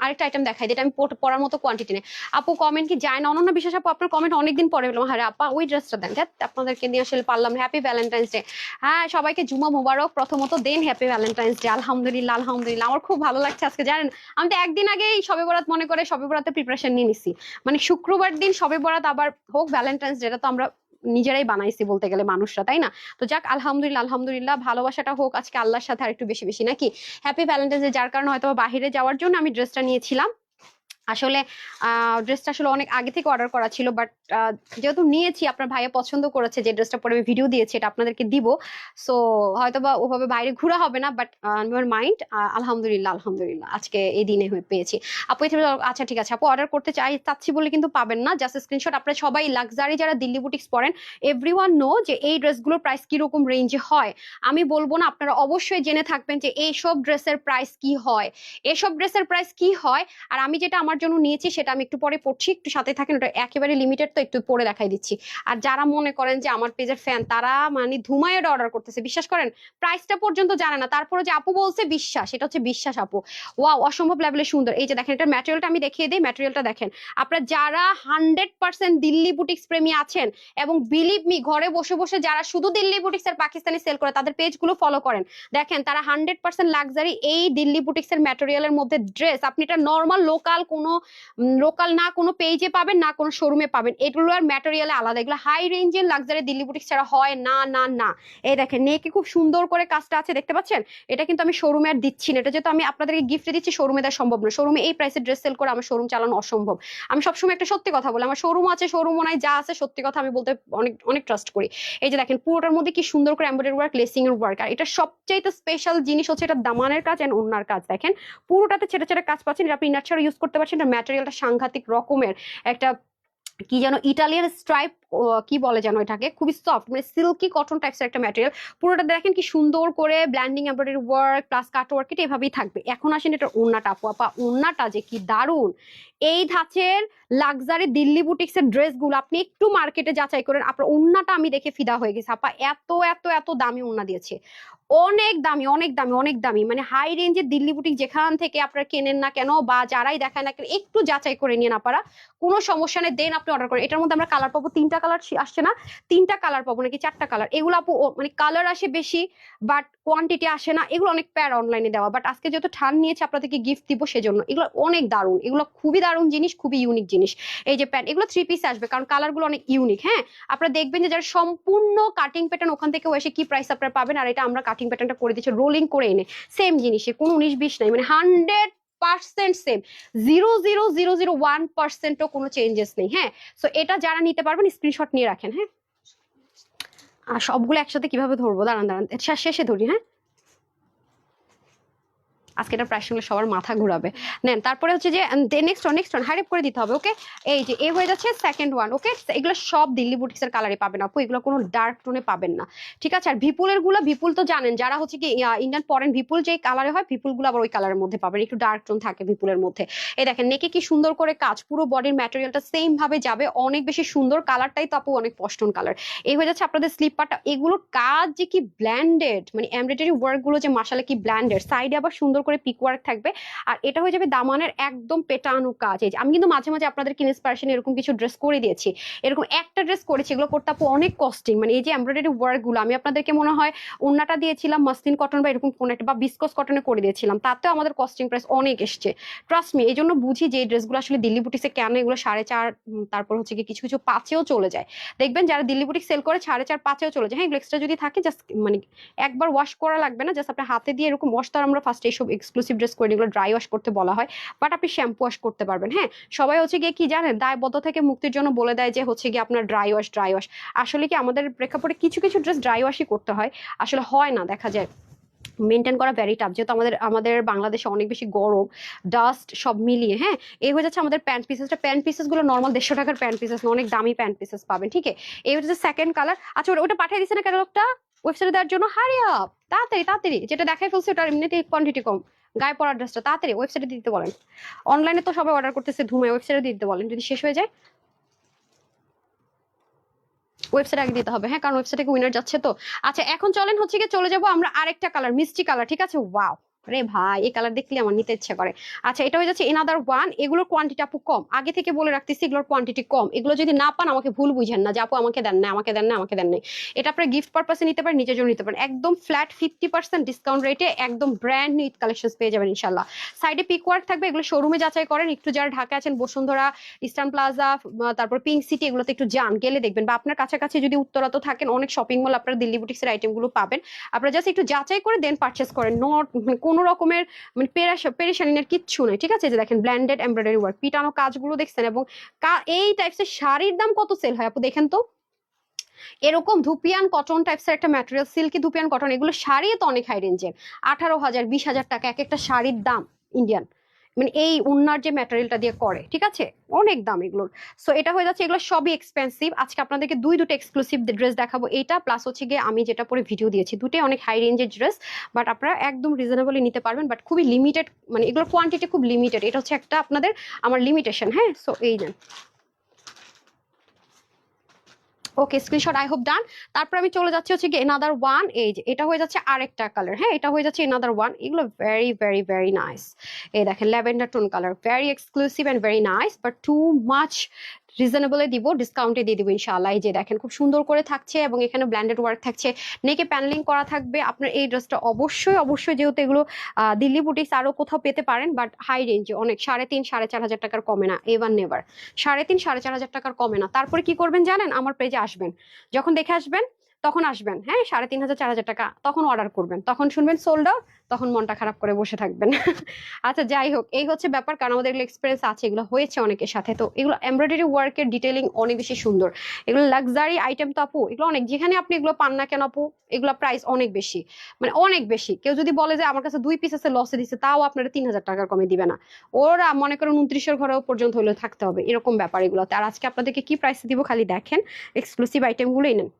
আরেকটা আইটেম দেখাই, যেটা আমি পরার মতো কোয়ান্টিটি নেই। আপু কমেন্ট কি যায় না? অনন্য বিশ্বাস আপু, আপনার কমেন্ট অনেকদিন পরে পেলাম। হ্যাঁ আপা, ওই ড্রেসটা দেন, আপনাদেরকে নিয়ে আসলে পারলাম। Happy Valentine's day. হ্যাঁ, সবাইকে জুমা মুবারক প্রথমত দেন, হ্যাপি ভ্যালেন্টাইন্স ডে। আলহামদুলিল্লাহ, আলহামদুলিল্লাহ, আমার খুব ভালো লাগছে আজকে। জানেন, আমি তো একদিন আগেই শবে বরাত মনে করে শবে বরাতে প্রিপারেশন নিয়ে নিছি, মানে শুক্রবার দিন শবে বরাত, আবার হোক ভ্যালেন্টাইন্স ডে, তো আমরা নিজেরাই বানাইছি বলতে গেলে মানুষরা, তাই না? তো যাক, আলহামদুলিল্লাহ, আলহামদুলিল্লাহ, ভালোবাসাটা হোক আজকে আল্লাহর সাথে আর একটু বেশি বেশি, নাকি? হ্যাপি ভ্যালেন্টাইন্স ডে, যার কারণে হয়তো বাহিরে যাওয়ার জন্য আমি ড্রেসটা নিয়েছিলাম। আসলে ড্রেসটা আসলে অনেক আগে থেকে অর্ডার করা ছিল, বাট যেহেতু নিয়েছি, আপনার ভাইয়া পছন্দ করেছে, যে ড্রেসটা পরে আমি ভিডিও দিয়েছি, এটা আপনাদেরকে দিব। সো হয়তো বা ওভাবে বাইরে ঘোরা হবে না, বাট আমার মাইন্ড, আলহামদুলিল্লাহ, আলহামদুলিল্লাহ, আজকে এই দিনে পেয়েছি। আপু আচ্ছা ঠিক আছে আপু, অর্ডার করতে চাচ্ছি বলে কিন্তু পাবেন না, জাস্ট স্ক্রিনশট। আপনারা সবাই লাক্সারি যারা দিল্লি বুটিক্স পরেন, এভরিওয়ান নো যে এই ড্রেসগুলোর প্রাইস কিরকম রেঞ্জে হয়। আমি বলবো না, আপনারা অবশ্যই জেনে থাকবেন যে এইসব ড্রেসের প্রাইস কি হয়, এসব ড্রেসের প্রাইস কি হয়। আর আমি যেটা আমার জন্য নিয়েছি সেটা আমি একটু পরে পড়ছি, একটু সাথে থাকেন, ওটা একেবারে লিমিটেড, তো একটু পরে দেখাই দিচ্ছি। আর যারা মনে করেন যে আমার পেজের ফ্যান, তারা মানে ধুমায় অর্ডার করতেছে, বিশ্বাস করেন প্রাইসটা পর্যন্ত জানে না, তারপরে যে আপু বলছে বিশ্বাস, এটা হচ্ছে বিশ্বাস আপু। ওয়াও, অসম্ভব লেভেলে সুন্দর। এই যে দেখেন, এটার ম্যাটেরিয়ালটা আমি দেখিয়ে দিই, ম্যাটেরিয়ালটা দেখেন। আপনারা যারা 100% দিল্লি বুটিক্স প্রেমী আছেন, এবং বিলিভ মি, ঘরে বসে বসে যারা শুধু দিল্লি বুটিক্স আর পাকিস্তানি সেল করে, তাদের পেজগুলো ফলো করেন, দেখেন তারা 100% লাক্সারি এই দিল্লি বুটিক্স এর ম্যাটেরিয়ালের মধ্যে ড্রেস, আপনি এটা নর্মাল লোকাল না কোনো পেজে পাবেন, না কোনো শোরুমে পাবেন, এগুলোর ম্যাটেরিয়ালে আলাদা, এগুলো হাই রেঞ্জের লাক্সারি দিল্লি বুটিক্স ছাড়া হয় না, না, না। এই দেখেন, নেকে খুব সুন্দর করে কাজটা আছে, দেখতে পাচ্ছেন? এটা কিন্তু আমি শোরুমে আর দিচ্ছি না, এটা যেহেতু আমি আপনাদেরকে গিফটে দিচ্ছি, শোরুমে দেওয়া সম্ভব না, শোরুমে এই প্রাইসে ড্রেস সেল করে আমার শোরুম চালানো অসম্ভব। আমি সবসময় একটা সত্যি কথা বলি, আমার শোরুম আছে, শোরুমও নাই, যা আছে সত্যি কথা আমি বলতে অনেক অনেক ট্রাস্ট করি। এই যে দেখেন, পুরোটার মধ্যে কি সুন্দর করে এমব্রয়ডারি ওয়ার্ক, লেসিং এর ওয়ার্ক, আর এটা সবচাইতে স্পেশাল জিনিস হচ্ছে এটা দামানের কাজ এন্ড ওন্নার কাজ। দেখেন পুরোটাতে ছেড়ে ছেড়ে কাজ পাচ্ছেন, এটা আপনি ইনার ছাড়া ইউজ করতে পারছেন। এটা ম্যাটেরিয়ালটা সাংঘাতিক রকমের, একটা কি যেন ইটালিয়ান স্ট্রাইপ, কি বলে যেন এটাকে, খুবই সফট, মানে সিল্কি কটন টাইপসের একটা ম্যাটেরিয়াল। পুরোটা দেখেন কি সুন্দর করে ব্ল্যান্ডিং এমব্রয়ডারি ওয়ার্ক প্লাস কাট ওয়ার্ক, এটা এভাবেই থাকবে। এখন আসেন এটা ওন্নাটা, আপু আপা ওন্নাটা যে কি দারুন। এই ধাঁচের লাক্সারি দিল্লি বুটিক্স এর ড্রেস গুলো আপনি একটু মার্কেটে যাচাই করেন, আপনার ওন্নাটা আমি দেখে ফিদা হয়ে গেছে আপা, এত এত এত দামি ওন্না দিয়েছে, অনেক দামি, অনেক দামি, অনেক দামি, মানে হাই রেঞ্জের দিল্লি বুটিক যেখান থেকে আপনারা কেনেন না কেন, বা যারাই দেখায় না কেন, একটু যাচাই করে নিয়ে না পারা, কোনো সমস্যা নেই, দেন আপনি অর্ডার করেন। এটার মধ্যে আমরা কালার পাবো, 3টা কালার আসছে না, 3টা কালার পাবো নাকি 4টা কালার, এগুলো আপু মানে কালার আসে বেশি বাট কোয়ান্টিটি আসে না, এগুলো অনেক প্যার অনলাইনে দেওয়া, বাট আজকে যেহেতু ঠান নিয়েছে আপনাদেরকে গিফট দিব সেজন্য, এগুলো অনেক দারুণ, এগুলো খুবই দারুণ জিনিস, খুবই ইউনিক জিনিস। এই যে প্যান্ট, এগুলো 3 পিস আসবে, কারণ কালার গুলো অনেক ইউনিক। হ্যাঁ, আপনারা দেখবেন যে যারা সম্পূর্ণ কাটিং প্যাটার্ন, ওখান থেকে এসে কি প্রাইস আপনারা পাবেন, আর এটা আমরা কাটিং প্যাটার্নটা করে দিচ্ছি রোলিং করে এনে, সেম জিনিসে কোনো 19-20 নাই, মানে 100% সেম, 0.0001%ও কোনো চেঞ্জেস নেই। হ্যাঁ, সো এটা যারা নিতে পারবেন স্ক্রিনশট নিয়ে রাখেন। হ্যাঁ, আর সবগুলো একসাথে কিভাবে ধরবো, দাঁড়ান দাঁড়ান, শেষে ধরি। হ্যাঁ, আজকে এটা প্রায় শুনলে সবার মাথা ঘুরাবে। নেন, তারপরে হচ্ছে যে নেক্সট ওয়ান হাইপ করে দিতে হবে। ওকে, এই যে এ হয়ে যাচ্ছে সেকেন্ড ওয়ান। ওকে, এগুলো সব দিল্লি বুটিক্সের কালারে পাবেন আপু, এগুলো কোনো ডার্ক টোনে পাবেন না, ঠিক আছে? আর ভিপুলের গুলো, ভিপুল তো জানেন যারা হচ্ছে কি ইন্ডিয়ান পরেন, ভিপুল যে কালারে হয়, ভিপুল গুলো আবার ওই কালারের মধ্যে পাবেন, একটু ডার্ক টোন থাকে ভিপুলের মধ্যে। এই দেখেন নেকে কি সুন্দর করে কাজ, পুরো বডির ম্যাটেরিয়ালটা সেম ভাবে যাবে, অনেক বেশি সুন্দর, কালারটাই তো আপু অনেক পশটন কালার। এই হয়ে যাচ্ছে আপনাদের স্লিপারটা, এগুলোর কাজ যে কি ব্ল্যান্ডেড, মানে এমব্রয়ডারি ওয়ার্ক গুলো যে মাশাআল্লাহ কি ব্ল্যান্ডেড, সাইডে আবার সুন্দর করে পিক ওয়ার্ক থাকবে। আর এটা হয়ে যাবে দামানের একদম পেটানো কাজ। এই যে আমি কিন্তু মাঝে মাঝে আপনাদেরকে ইন্সপিরেশন এরকম কিছু ড্রেস করে দিয়েছি, এরকম একটা ড্রেস করেছি, এগুলো করতে আপু অনেক কস্টিং। মানে এই যে এমব্রয়ডারি ওয়ার্ক গুলো আমি আপনাদেরকে মনে হয় ওন্নাটা দিয়েছিলাম মাসলিন কটন বা এরকম কোন একটা বা বিসকস কটনে করে দিয়েছিলাম, তাতেও আমাদের কস্টিং প্রাইস অনেক এসছে। ট্রাস্ট মি, এই জন্য বুঝি যে এই ড্রেসগুলো আসলে দিল্লি বুটিক্সে কেন এগুলো 4.5, তারপর হচ্ছে কি কিছু কিছু 5-এও চলে যায়। দেখবেন যারা দিল্লি বুটিক সেল করে 4.5, 5-এও চলে যায়। হ্যাঁ, এগুলো এক্সট্রা যদি থাকে জাস্ট মানে একবার ওয়াশ করা লাগবে না, জাস্ট আপনার হাতে দিয়ে এরকম ওয়াশ। তো আমরা ফার্স্ট এইসব এক্সক্লুসিভ ড্রেস করে এগুলো ড্রাই ওয়াশ করতে বলা হয়, বাট আপনি শ্যাম্পু ওয়াশ করতে পারবেন। হ্যাঁ, সবাই হচ্ছে গিয়ে কি জানেন, দায়বদ্ধ থেকে মুক্তির জন্য বলে দেয় যে হচ্ছে গিয়ে আপনার ড্রাই ওয়াশ ড্রাই ওয়াশ। আসলে কি আমাদের প্রেক্ষাপটে কিছু কিছু ড্রেস ড্রাই ওয়াশই করতে হয়, আসলে হয় না, দেখা যায় মেনটেন করা ভেরি টাফ, যেহেতু আমাদের আমাদের বাংলাদেশে অনেক বেশি গরম, ডাস্ট সব মিলিয়ে। হ্যাঁ, এই হয়ে যাচ্ছে আমাদের প্যান্ট পিসেসটা। প্যান্ট পিসেস গুলো নর্মাল 150 টাকার প্যান্ট পিসেস না, অনেক দামি প্যান্ট পিসেস পাবেন। ঠিক আছে, এই হচ্ছে সেকেন্ড কালার। আচ্ছা, ওটা পাঠিয়ে দিচ্ছে না ক্যাটালগটা ওয়েবসাইটে দেওয়ার জন্য? হারি আপ, তাড়াতাড়ি তাড়াতাড়ি, যেটা দেখাই ফেলছে ওটার এমনিতে কোয়ান্টিটি কম, গায়ে পড়ার ড্রেসটা তাড়াতাড়ি ওয়েবসাইটে দিতে বলেন। অনলাইনে তো সবাই অর্ডার করতেছে ধুমে, ওয়েবসাইটে দিতে বলেন যদি শেষ হয়ে যায়। ওয়েবসাইট আগে দিতে হবে, হ্যাঁ, কারণ ওয়েবসাইট থেকে উইনার যাচ্ছে তো। আচ্ছা, এখন চলেন হচ্ছে গিয়ে চলে যাবো আমরা আরেকটা কালার, মিষ্টি কালার। ঠিক আছে, ওয়াও, রে ভাই এই কালার দেখলে আমার নিতে ইচ্ছে করে। আচ্ছা, এটা হয়ে যাচ্ছে এনাদার ওয়ান। এগুলোর কোয়ান্টিটি আপু কম, আগে থেকে বলে রাখতেছি এগুলোর কোয়ান্টিটি কম। এগুলো যদি না পান আমাকে ভুল বুঝেন না যে আপু আমাকে দেন না, আমাকে দেন না, আমাকে দেন না। এটা আপনার গিফট পারপাসে নিতে পারেন, নিজের জন্য নিতে পারেন। একদম ফ্ল্যাট 50% ডিসকাউন্ট রেটে একদম ব্র্যান্ড নিউ কালেকশন পেয়ে যাবেন ইনশাল্লাহ। সাইডে পিক ওয়ার্ক থাকবে, এগুলো শোরুমে যাচাই করেন। একটু যারা ঢাকা আছেন, বসুন্ধরা, ইস্টার্ন প্লাজা, তারপর পিঙ্ক সিটি, এগুলোতে একটু যান, গেলে দেখবেন। বা আপনার কাছাকাছি যদি উত্তরাতে থাকেন, অনেক শপিং মল আপনারা দিল্লি বুটিক্সের আইটেম গুলো পাবেন। আপনারা জাস্ট একটু যাচাই করে দেন পারচেস করেন। নট কোনো রকমের মানে পেরেশানির কিচ্ছু নাই। ঠিক আছে, যে দেখেন ব্ল্যান্ডেড এমব্রয়ডারি ওয়ার্ক, পিটানো কাজগুলো দেখছেন। এবং এই টাইপসের শাড়ির দাম কত সেল হয় আপু দেখেন তো। এরকম ধুপিয়ান কটন টাইপসের একটা ম্যাটেরিয়াল, সিল্কি ধুপিয়ান কটন, এগুলো শাড়ি তো অনেক হাই রেঞ্জের, 18,000, 20,000 টাকা এক একটা শাড়ির দাম ইন্ডিয়ান। মানে এই উন্নার যে ম্যাটেরিয়ালটা দিয়ে করে, ঠিক আছে, অনেক দাম এগুলোর। সো এটা হয়ে যাচ্ছে, এগুলো সবই এক্সপেন্সিভ। আজকে আপনাদেরকে দুটো এক্সক্লুসিভ ড্রেস দেখাবো, এইটা প্লাস হচ্ছে গিয়ে আমি যেটা পরে ভিডিও দিয়েছি, দুটোই অনেক হাই রেঞ্জের ড্রেস। বাট আপনারা একদম রিজনেবলি নিতে পারবেন, বাট খুবই লিমিটেড, মানে এগুলোর কোয়ান্টিটি খুব লিমিটেড। এটা হচ্ছে একটা আপনাদের আমার লিমিটেশন। হ্যাঁ, সো এই নেন। ওকে, স্ক্রিনশট আই হোপ ডান। তারপর আমি চলে যাচ্ছি হচ্ছে কি এনাদার ওয়ান। এই যে এটা হয়ে যাচ্ছে আরেকটা কালার। হ্যাঁ, এটা হয়ে যাচ্ছে এনাদার ওয়ান। এগুলো ভেরি ভেরি ভেরি নাইস। এই দেখেন lavender tone colour, very exclusive and very nice, but too much রিজনেবলে দিব, ডিসকাউন্টে দিয়ে দিব ইনশাআল্লাহ। এই যে দেখেন খুব সুন্দর করে থাকছে, এবং এখানে ব্ল্যান্ডেড ওয়ার্ক থাকছে, নেকে প্যানেলিং করা থাকবে। আপনার এই ড্রেসটা অবশ্যই অবশ্যই, যেহেতু এগুলো দিল্লি বুটিক্স আরো কোথাও পেতে পারেন, বাট হাই রেঞ্জে অনেক, 3,500, 4,500 টাকার কমে না, এভার নেভার। 3,500, 4,500 টাকার কমে না। তারপরে কি করবেন জানেন, আমার পেজে আসবেন, যখন দেখে আসবেন তখন আসবেন, হ্যাঁ, 3,500, 4,000 টাকা, তখন অর্ডার করবেন, তখন শুনবেন সোল্ড আউট, তখন মনটা খারাপ করে বসে থাকবেন। আচ্ছা, যাই হোক, এই হচ্ছে ব্যাপার, কারণ আমাদের এগুলো এক্সপিরিয়েন্স আছে, এগুলো হয়েছে অনেকের সাথে। তো এগুলো এমব্রয়ডারি ওয়ার্কের ডিটেলিং অনেক বেশি সুন্দর, এগুলো লাক্সারি আইটেম তো আপু, এগুলো অনেক, যেখানে আপনি এগুলো পান না কেন আপু, এগুলো প্রাইস অনেক বেশি, মানে অনেক বেশি। কেউ যদি বলে যে আমার কাছে 2 পিস আছে লসে দিচ্ছে, তাও আপনারা 3,000 টাকার কমে দিবে না। ওরা মনে করেন 29-এর ঘরেও পর্যন্ত হলে থাকতে হবে, এরকম ব্যাপার এগুলোতে। আর আজকে আপনাদেরকে কি প্রাইস দিব খালি দেখেন, এক্সক্লুসিভ আইটেম গুলোই নেন।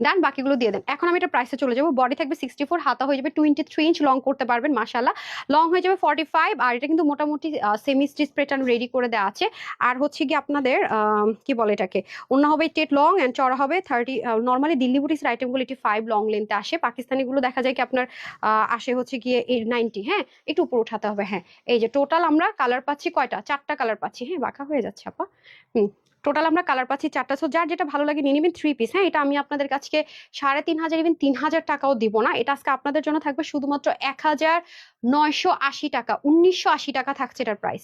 ডান, বাকিগুলো দিয়ে দেন। এখন আমি এটা প্রাইসে চলে যাবো। বডি থাকবে 64, হাতা হয়ে যাবে 23 ইঞ্চ, লং করতে পারবেন মাশাআল্লাহ, লং হয়ে যাবে 45। আর এটা কিন্তু মোটামুটি সেমি স্টিচ প্যাটার্ন রেডি করে দেওয়া আছে। আর হচ্ছে কি আপনাদের কি বলে এটাকে, অন্য হবে টেট লং এন্ড চড়া হবে 30। নর্মালি দিল্লি বুটিক্সের আইটেমগুলো 85 লং লেন্থে আসে, পাকিস্তানিগুলো দেখা যায় কি আপনার আসে হচ্ছে গিয়ে 90। হ্যাঁ, একটু উপর উঠাতে হবে। হ্যাঁ, এই যে টোটাল আমরা কালার পাচ্ছি কয়টা, 4টা কালার পাচ্ছি। হ্যাঁ, বাঁকা হয়ে যাচ্ছে আপা। টোটাল আমরা কালার পাচ্ছি 4টা। সো যার যেটা ভালো লাগে নিয়ে নেবেন 3 পিস। হ্যাঁ, এটা আমি আপনাদের কাছে 3,500, ইভেন 3,000 টাকাও দিব না। এটা আজকে আপনাদের জন্য থাকবে শুধুমাত্র 1,980 টাকা, 1,980 টাকা থাকছে এটার প্রাইস।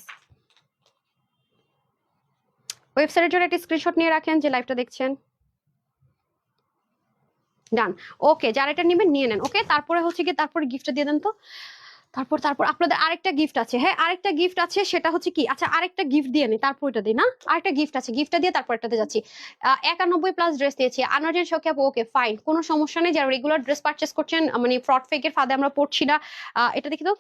ওয়েবসাইটের জন্য একটা স্ক্রিনশট নিয়ে রাখেন যে লাইভটা দেখছেন। ডান, ওকে, যারা এটা নেবেন নিয়ে নেন। ওকে, তারপরে হচ্ছে কি, তারপরে গিফটটা দিয়ে দেন তো। তারপর তারপর আপনাদের আরেকটা গিফট আছে। হ্যাঁ, আরেকটা গিফট আছে, সেটা হচ্ছে কি, আচ্ছা আরেকটা গিফট দিয়ে নি, তারপর এটা দিই না, আরেকটা গিফট আছে, গিফটটা দিয়ে তারপর এটাতে যাচ্ছি। 91+ ড্রেস দিয়েছি, আনার্জের শখে আপু। ওকে ফাইন, কোনো সমস্যা নেই। যারা রেগুলার ড্রেস পারচেস করছেন, মানে ফ্রড ফেকের ফাঁদে আমরা পড়ছি না। এটা দেখি তো।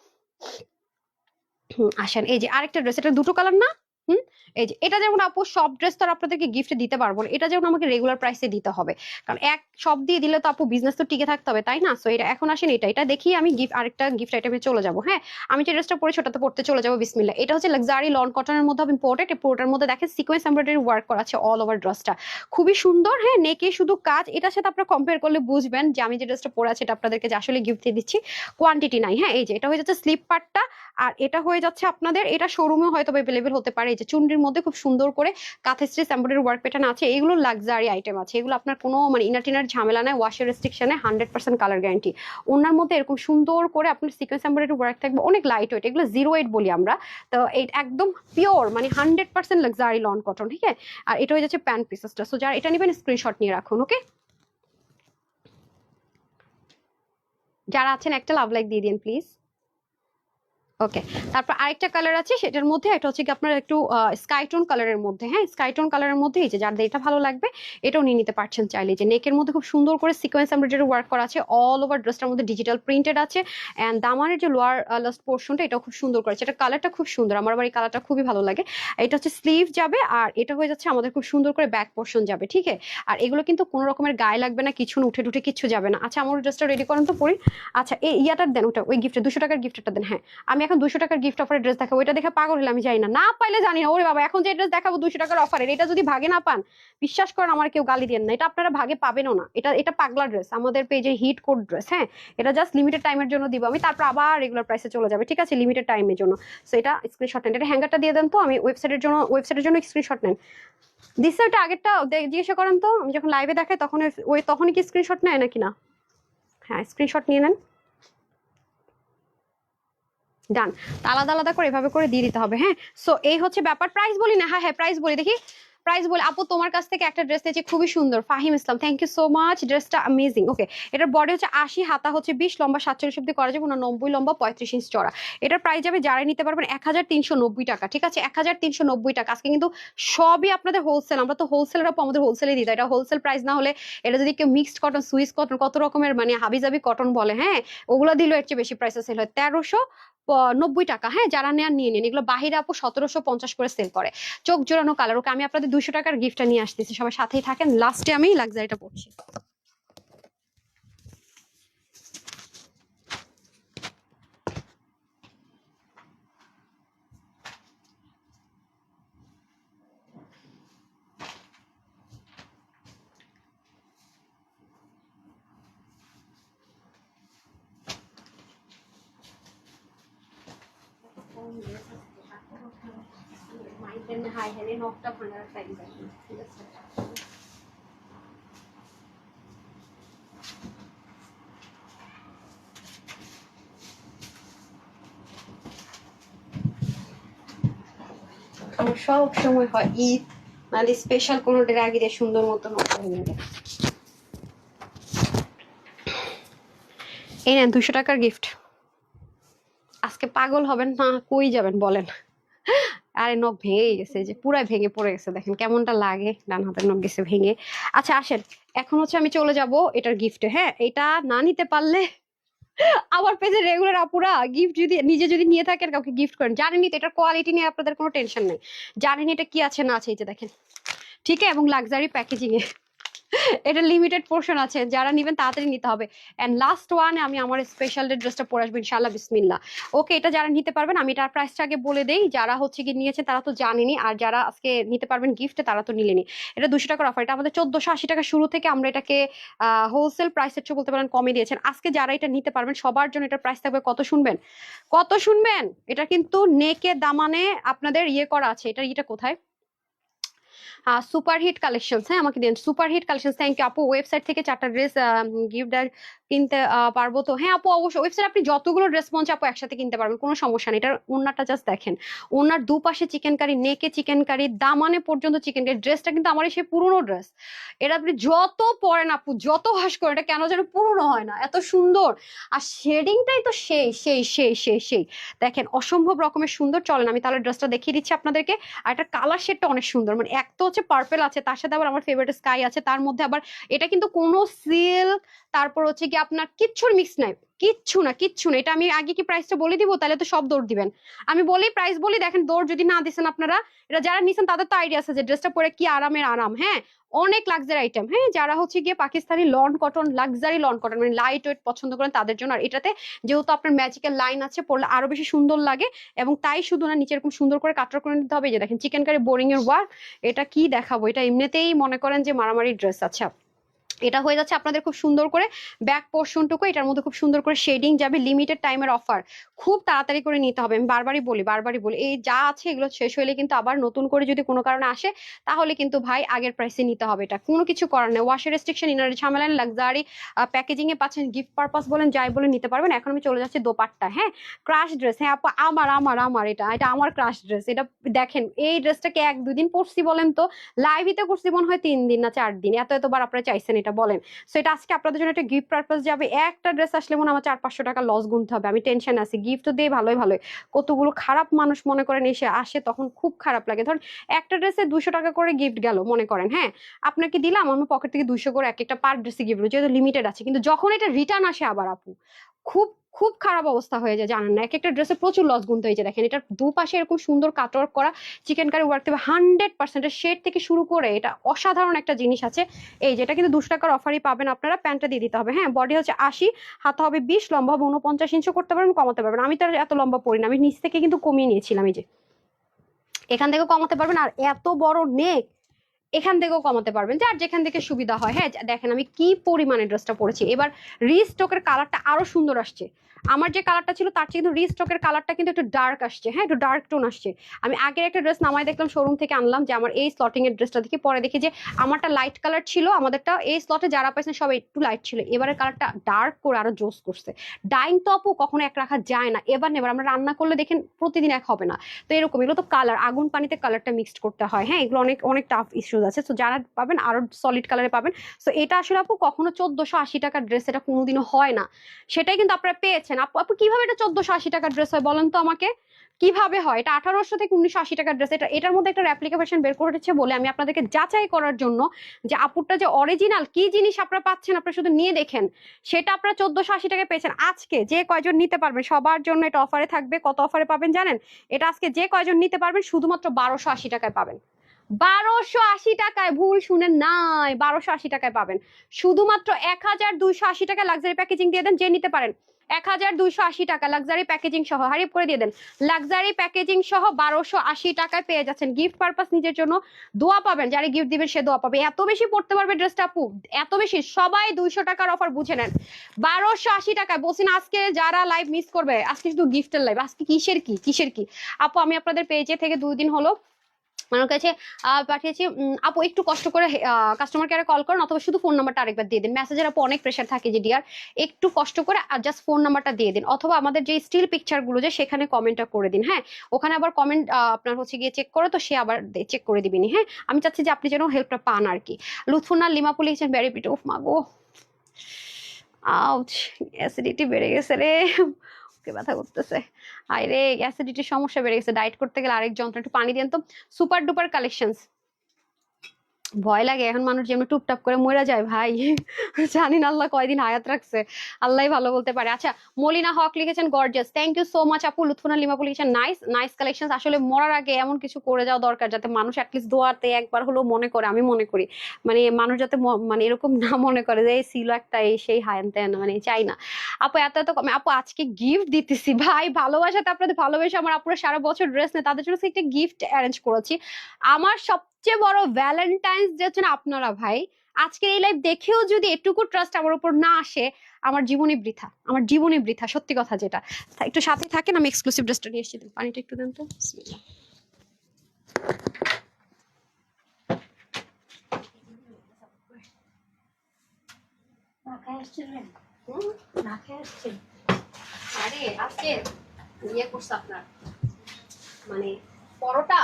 আসেন, এই যে আরেকটা ড্রেস, এটা দুটো কালার না। হুম, এই যে এটা যেমন আপু সব ড্রেস তো আর আপনাদেরকে গিফট দিতে পারবো না, এটা যেমন আমাকে রেগুলার প্রাইসে দিতে হবে, কারণ এক সব দিয়ে দিলে তো আপু বিজনেস তো টিকে থাকতে হবে, তাই না? সো এটা এখন আসেন, এটা দেখি আমি আরেকটা গিফট আইটেমে চলে যাবো। হ্যাঁ, আমি যে ড্রেসটা পরেছি ওটাতে পড়তে চলে যাবো, বিসমিল্লাহ। এটা হচ্ছে লাক্সারি লন কটনের মধ্যে হবে, ইম্পোর্টেড। পোর্টার মধ্যে দেখেন সিকোয়েন্স এমব্রয়ডারি ওয়ার্ক করা আছে অল ওভার ড্রেসটা, খুবই সুন্দর। হ্যাঁ, নেকে শুধু কাজ, এটার সাথে আপনারা কম্পেয়ার করলে বুঝবেন যে আমি যে ড্রেসটা পরে আছি এটা আপনাদেরকে যে আসলে গিফট দিয়ে দিচ্ছি, কোয়ান্টিটি নাই। হ্যাঁ, এই যে এটা হয়ে যাচ্ছে স্লিপ পার্টটা, আর এটা হয়ে যাচ্ছে আপনাদের, এটা শোরুমে হয়তো অ্যাভেলেবেল হতে পারে। এই যে চুনরির মধ্যে খুব সুন্দর করে কাঁথা স্ট্রিচ এমব্রয়ডারি ওয়ার্ক প্যাটার্ন আছে, এগুলো লাক্সারি আইটেম আছে, এগুলো আপনার কোনো মানে ইনার টিনার ঝামেলা নাই, ওয়াশের রেস্ট্রিকশনে 100% কালার গ্যারান্টি। ওনার মধ্যে এরকম সুন্দর করে আপনার সিকোয়েন্স এমব্রয়ডারি ওয়ার্ক থাকবে, অনেক লাইট ওয়েট, এগুলো 0 ওয়েট বলি আমরা। তো এই একদম পিওর মানে 100% লাক্সারি লন কটন। ঠিক আছে, আর এটা হয়ে যাচ্ছে প্যান্ট পিসেসটা। সো যারা এটা নেবেন স্ক্রিনশট নিয়ে রাখুন। ওকে, যারা আছেন একটা লাভ লাইক দিয়ে দিন প্লিজ। ওকে, তারপর আরেকটা কালার আছে সেটার মধ্যে, এটা হচ্ছে কি আপনার একটু স্কাই টোন কালারের মধ্যে। হ্যাঁ, স্কাই টোন কালারের মধ্যে, এই যে যাদের এটা ভালো লাগবে এটাও নিয়ে নিতে পারছেন চাইলে। যে নেকের মধ্যে খুব সুন্দর করে সিকোয়েন্স এমব্রয়ডারি ওয়ার্ক করা আছে, অল ওভার ড্রেসটার মধ্যে ডিজিটাল প্রিন্টেড আছে, এন্ড দামানের যে লোয়ার লাস্ট পোর্শনটা এটাও খুব সুন্দর করেছে, এটা কালারটা খুব সুন্দর, আমার আবার এই কালারটা খুবই ভালো লাগে। এটা হচ্ছে স্লিভ যাবে, আর এটা হয়ে যাচ্ছে আমাদের খুব সুন্দর করে ব্যাক পোর্শন যাবে। ঠিক আছে, আর এগুলো কিন্তু কোনো রকমের গায়ে লাগবে না, কিছু উঠে টুঠে কিচ্ছু যাবে না। আচ্ছা, আমার ড্রেসটা রেডি করেন তো পরি। আচ্ছা, এই ইয়াটার দেন, ওটা ওই গিফটে 200 টাকার গিফটটা দেন। হ্যাঁ, আমি এখন 200 টাকার গিফট অফারের ড্রেস দেখাবো, ওইটা দেখে পাগল হলে আমি জানি না, না পাইলে জানি না। ওরে বাবা, এখন যে ড্রেস দেখাবো 200 টাকার অফারের, এটা যদি ভাগে না পান, বিশ্বাস করেন আমার কেউ গালি দেন না, এটা আপনারা ভাগে পাবেনও না। এটা এটা পাগলা ড্রেস, আমাদের পেজে হিট কোড ড্রেস। হ্যাঁ, এটা জাস্ট লিমিটেড টাইমের জন্য দিব আমি, তারপর আবার রেগুলার প্রাইসে চলে যাবে। ঠিক আছে, লিমিটেড টাইমের জন্য। সো এটা স্ক্রিনশট নেন, এটা হ্যাঙ্গারটা দিয়ে দেন তো, আমি ওয়েবসাইটের জন্য স্ক্রিনশট নেন। দিচ্ছে ওটা আগেরটা জিজ্ঞাসা করেন তো, আমি যখন লাইভে দেখাই তখন তখনই কি স্ক্রিনশট নেয় নাকি না? হ্যাঁ, স্ক্রিনশট নিয়ে নেন। ডান, আলাদা আলাদা করে এভাবে করে দিয়ে দিতে হবে। হ্যাঁ, সো এই হচ্ছে ব্যাপার। প্রাইস বলি না? হ্যাঁ হ্যাঁ, প্রাইস বলি, দেখি প্রাইস বলি। আপু তোমার কাছ থেকে একটা ড্রেস নিয়েছি, খুবই সুন্দর, ফাহিম ইসলাম, থ্যাংক ইউ সো মাচ, ড্রেসটা অ্যামেজিং। ওকে, এটার বডি হচ্ছে 80, হাতা হচ্ছে 20, লম্বা 47 অব্দি করা যাবে, 90 লম্বা, 35 ইঞ্চ চড়া। এটার প্রাইস যাবে যারাই নিতে পারবেন 1390 টাকা। ঠিক আছে, 1390 টাকা। আজকে কিন্তু সবই আপনাদের হোলসেল, আমরা তো হোলসেলের আপু, আমাদের হোলসেলে দিতে, এটা হোলসেল প্রাইস না হলে, এটা যদি কেউ মিক্সড কটন, সুইস কটন, কত রকমের মানে হাবিজাবি কটন বলে, হ্যাঁ, ওগুলো দিলেও এর চেয়ে বেশি প্রাইসে সেল হয়। 1390 টাকা। হ্যাঁ, যারা নেন নিয়ে নিন, এগুলো বাহিরে আপু 1750 করে সেল করে। চোখ জোড়ানো কালার। ওকে, আমি আপনাদের 200 টাকার গিফটটা নিয়ে আসতেছি, সবাই সাথেই থাকেন, লাস্টে আমি লাক্সারিটা পড়ছি। আমার সব সময় হয় ঈদ মানে স্পেশাল কোনো ডের আগে দিয়ে সুন্দর মতো নষ্ট হয়ে যায়। এই নেন 200 টাকার গিফট। আজকে পাগল হবেন না, কই যাবেন বলেন? আরে নখ ভেঙে গেছে, যে পুরাই ভেঙে পড়ে গেছে, দেখেন কেমনটা লাগে, ডান হাতের নখ গেছে ভেঙে। আচ্ছা আসেন, এখন হচ্ছে আমি চলে যাব এটার গিফটে। হ্যাঁ, এটা না নিতে পারলে আমার পেজে রেগুলার আপুরা গিফট যদি নিয়ে থাকেন, কাউকে গিফট করেন, জানেনই তো এটার কোয়ালিটি নিয়ে আপনাদের কোনো টেনশন নেই, জানেন এটা কি আছে না আছে, এই যে দেখেন। ঠিক আছে, এবং লাক্সারি প্যাকেজিং এ এটা লিমিটেড পোর্শন আছে, যারা নেবেন তাড়াতাড়ি নিতে হবে। এন্ড লাস্ট ওয়ান, আমি আমার স্পেশাল ড্রেসটা পরে আসবো ইনশাআল্লাহ, বিসমিল্লাহ। ওকে, এটা যারা নিতে পারবেন, আমি এটার প্রাইসটা আগে বলে দেই, যারা হচ্ছে কি নিয়েছেন তারা তো জানেনি, আর যারা আজকে নিতে পারবেন গিফটে তারা তো নিলেনি। এটা 200 টাকার অফার, এটা আমাদের 1480 টাকা শুরু থেকে, আমরা এটাকে হোলসেল প্রাইসের চেয়ে বলতে পারেন কমে দিয়েছেন। আজকে যারা এটা নিতে পারবেন সবার জন্য এটার প্রাইস থাকবে কত শুনবেন, কত শুনবেন? এটা কিন্তু নেকে দামানে আপনাদের ইয়ে করা আছে, এটা কোথায়? Super hit collection. হ্যাঁ, আমাকে দিন super hit collection. Thank you আপু, ওয়েবসাইট থেকে 4টা ড্রেস গিফট কিনতে পারবো তো? হ্যাঁ আপু, অবশ্যই ওয়েবসাইট আপনি যতগুলো ড্রেস মন আপু একসাথে কিনতে পারবেন, কোনো সমস্যা নেই। এটার ওন্নাটা জাস্ট দেখেন, ওনার দুপাশে চিকেন কারি, নেকে চিকেন কারি, দামানে পর্যন্ত চিকেন কারি। ড্রেসটা কিন্তু আমার সেই পুরোনো ড্রেস, এটা আপনি যত পরেন আপু, যত হাস করেন, এটা কেন যেন পুরোনো হয় না, এত সুন্দর। আর শেডিংটাই তো সেই সেই সেই সেই সেই দেখেন, অসম্ভব রকমের সুন্দর। চলেন আমি তাহলে ড্রেসটা দেখিয়ে দিচ্ছি আপনাদেরকে। আর এটা কালার শেডটা অনেক সুন্দর, মানে এক তো হচ্ছে পার্পেল আছে, তার সাথে আবার আমার ফেভারিট স্কাই আছে, তার মধ্যে আবার এটা কিন্তু কোনো সিল্ক, তারপর হচ্ছে কি আপনার কিচ্ছুর মিক্স নাই, কিচ্ছু না কিচ্ছু না। এটা আমি আগে কি প্রাইসটা বলে দিব, তাহলে তো সব দৌড় দিবেন। আমি বলি প্রাইস বলি, দেখেন দৌড় যদি না দিচ্ছেন আপনারা, এটা যারা নিছেন তাদের তো আইডিয়া আছে যে ড্রেসটা পরে কি আরামের আরাম। হ্যাঁ, অনেক লাক্সারি আইটেম। হ্যাঁ, যারা হচ্ছে গিয়ে Pakistani loan cotton, luxury loan cotton মানে লাইট ওয়েট পছন্দ করেন তাদের জন্য। আর এটাতে যেহেতু আপনার ম্যাজিক্যাল লাইন আছে, পরলে আরো বেশি সুন্দর লাগে। এবং তাই শুধু না, নিচে এরকম সুন্দর করে কাটরা করে নিতে হবে। এই যে দেখেন চিকেন কারি বোরিং এর ওয়ার্ক, এটা কি দেখাবো, এটা এমনিতেই মনে করেন যে মারামারি ড্রেস। আচ্ছা, এটা হয়ে যাচ্ছে আপনাদের খুব সুন্দর করে ব্যাক পোর্শনটুকু, এটার মধ্যে খুব সুন্দর করে শেডিং যাবে। লিমিটেড টাইমের অফার, খুব তাড়াতাড়ি করে নিতে হবে। আমি বারবারই বলি এই যা আছে এগুলো শেষ হলে কিন্তু আবার নতুন করে যদি কোনো কারণে আসে, তাহলে কিন্তু ভাই আগের প্রাইসে নিতে হবে। এটা কোনো কিছু করার নেই। ওয়াশের রেস্ট্রিকশন, ইনারের ঝামেলা, লাক্সারি প্যাকেজিং এ পাচ্ছেন, গিফট পারপাস বলেন যাই বলে নিতে পারবেন। এখন আমি চলে যাচ্ছি দোপাট্টা। হ্যাঁ, ক্রাশ ড্রেস। হ্যাঁ আপা, আমার এটা এটা আমার ক্রাশ ড্রেস। এটা দেখেন, এই ড্রেসটাকে 1-2 দিন পরছি বলেন তো, লাইভে করছি মনে হয় 3 দিন না 4 দিন, এতবার আপনারা চাইছেন এটা বলেন। সো এটা আজকে আপনাদের জন্য একটা গিফট পারপাস যাবে। একটা ড্রেস আসলে মনে আমার 400-500 টাকা লস গুনতে হবে। আমি টেনশন আছি, গিফট তো দিয়ে ভালোই। কতগুলো খারাপ মানুষ মনে করেন এসে আসে, তখন খুব খারাপ লাগে। ধরুন একটা ড্রেসে 200 টাকা করে গিফট গেল মনে করেন। হ্যাঁ, আপনাকে দিলাম, আমার পকেট থেকে 200 করে এক একটা পার ড্রেসে গিফট, যেহেতু লিমিটেড আছে। কিন্তু যখন এটা রিটার্ন আসে আবার আপু, খুব খুব খারাপ অবস্থা হয়ে যায়, জানেন না। এক একটা ড্রেসে প্রচুর লস গুনতে হয়েছে। দেখেন এটার দুপাশে এরকম সুন্দর কাটওয়ার্ক করা চিকেন কারি ওয়ার্ক দেবে 100%। শেড থেকে শুরু করে এটা অসাধারণ একটা জিনিস আছে। এই যেটা কিন্তু 200 টাকার অফারই পাবেন আপনারা। প্যান্টটা দিয়ে দিতে হবে। হ্যাঁ, বডি হচ্ছে 80, হাতা হবে 20, লম্বা হবে 49 ইঞ্চি, করতে পারবেন কমাতে পারবেন। আমি তো আর এত লম্বা পরি না, আমি নিচ থেকে কিন্তু কমিয়ে নিয়েছিলাম। এই যে এখান থেকে কমাতে পারবেন। আর এত বড় নেক, এখান থেকেও কমাতে পারবেন, যার যেখান থেকে সুবিধা হয়। হ্যাঁ, দেখেন আমি কি পরিমাণে ড্রেসটা পরেছি। এবার রিস্টকের কালারটা আরো সুন্দর আসছে। আমার যে কালারটা ছিল তার চেয়ে কিন্তু রিস্টকের কালারটা কিন্তু একটু ডার্ক আসছে। হ্যাঁ, একটু ডার্ক টোন আসছে। আমি আগের একটা ড্রেস নামাই দেখলাম, শোরুম থেকে আনলাম, যে আমার এই স্লটিং এর ড্রেসটা দেখি, পরে দেখি যে আমারটা লাইট কালার ছিল, আমাদেরটা এই স্লটে যারা পাইছেন সবাই একটু লাইট ছিল। এবারে কালারটা ডার্ক করে আরো জোস করছে। ডাইং তো আপু কখনো এক রাখা যায় না। এবার নেবার আমরা রান্না করলে দেখেন প্রতিদিন এক হবে না। তো এরকম, এগুলো তো কালার, আগুন পানিতে কালারটা মিক্সড করতে হয়। হ্যাঁ, এগুলো অনেক অনেক টাফ ইস্যুজ আছে। তো যারা পাবেন আরো সলিড কালারে পাবেন। তো এটা আসলে আপু কখনো 1480 টাকার ড্রেস এটা কোনোদিনও হয় না, সেটাই কিন্তু আপনারা পেয়েছেন। আপু আপু কিভাবে এটা 1480 টাকার ড্রেস হয় বলেন তো আমাকে, কিভাবে হয়? এটা 1800 থেকে 1980 টাকার ড্রেস। এটার মধ্যে একটা রেপ্লিকা ভার্সন বের করেছে বলে আমি আপনাদেরকে যাচাই করার জন্য যে আপুরটা যে অরিজিনাল কি জিনিস আপনারা পাচ্ছেন, আপনারা শুধু নিয়ে দেখেন, সেটা আপনারা 1480 টাকায় পেয়েছেন। আজকে যে কয়জন নিতে পারবেন সবার জন্য এটা অফারে থাকবে। কত অফারে পাবেন জানেন? এটা আজকে যে কয়জন নিতে পারবেন শুধুমাত্র 1280 টাকায় পাবেন। 1280 টাকায়, ভুল শুনেন নাই, 1280 টাকায় পাবেন। শুধুমাত্র 1280 টাকা লাক্সারি প্যাকেজিং দিয়ে দেন, যে নিতে পারেন 1280 টাকা লাক্সারি প্যাকেজিং সহ, হারিপ করে দিয়ে দেন। লাক্সারি প্যাকেজিং সহ 1280 টাকায় পেয়ে যাচ্ছেন। গিফট পারপাস নিজের জন্য দোয়া পাবেন, যারা গিফট দিবেন সে দোয়া পাবে। এত বেশি পড়তে পারবে ড্রেসটা আপু, এত বেশি। সবাই 200 টাকার অফার বুঝে নেন। 1280 টাকায় বলছেন। আজকে যারা লাইভ মিস করবে, আজকে শুধু গিফটের লাইভ, আজকে কিসের কি আপু। আমি আপনাদের পেজে থেকে 2 দিন হলো আমার কাছে পাঠিয়েছি। আপু একটু কষ্ট করে কাস্টমার কেয়ারে কল করেন, অথবা শুধু ফোন নাম্বারটা আরেকবার দিয়ে দিন। মেসেজের আপু অনেক প্রেশার থাকে যে ডিয়ার, একটু কষ্ট করে আর জাস্ট ফোন নাম্বারটা দিয়ে দিন, অথবা আমাদের যে স্টিল পিকচার গুলো যে সেখানে কমেন্টটা করে দিন। হ্যাঁ, ওখানে আবার কমেন্ট আপনার হচ্ছে গিয়ে চেক করে, তো সে আবার চেক করে দিবেনি। হ্যাঁ, আমি চাচ্ছি যে আপনি যেন হেল্পটা পান আর কি। লুৎফুন্না লিমাপুল লিখেছেন ভেরি পিট। ওফ মাগো, আউচ, অ্যাসিডিটি বেড়ে গেছে রে, ব্যথা করতেছে। আরে অ্যাসিডিটির সমস্যা বেড়ে গেছে, ডায়েট করতে গেলে আরেক যন্ত্র। একটু পানি দেন তো। Super duper collections. ভয় লাগে এখন, মানুষ যেমন টুপটাপ করে মরে যায় ভাই, জানি না আল্লাহ কয়দিন হায়াত রাখছে, আল্লাহ ভালো বলতে পারে। আচ্ছা, মলিনা হক লিখেছেন gorgeous, thank you so much আপু। লুৎফুনা লিমাপুল লিখেছেন নাইস কালেকশন। আসলে মরার আগে এমন কিছু করে যাওয়া দরকার যাতে মানুষ অ্যাটলিস্ট দোয়াতে একবার হলেও মনে করে। আমি মনে করি মানে মানুষ যাতে মানে এরকম না মনে করে যে এই ছিল একটা এই সেই হায়ান ত্যান, মানে চাই না আপু। এত কমে আপু, আজকে গিফট দিতেছি ভাই, ভালোবাসাতে আপনাদের ভালোবেসে আমার আপুরা সারা বছর ড্রেস নেই, তাদের জন্য একটা গিফট অ্যারেঞ্জ করেছি। আমার সবচেয়ে বড় ভ্যালেন্টাইন্স ডে হচ্ছে আপনারা ভাই। আজকের এই লাইভ দেখেও যদি এটুকু ট্রাস্ট আমার উপর না আসে, আমার জীবনই বৃথা, আমার জীবনই বৃথা, সত্যি কথা যেটা। একটু সাথে থাকেন, আমি এক্সক্লুসিভ ড্রেসটা নিয়ে এসেছি। পানিটা একটু দেন তো। বিসমিল্লাহ। আরে আজকে ইয়ে করছে আপনার মানে পরোটা,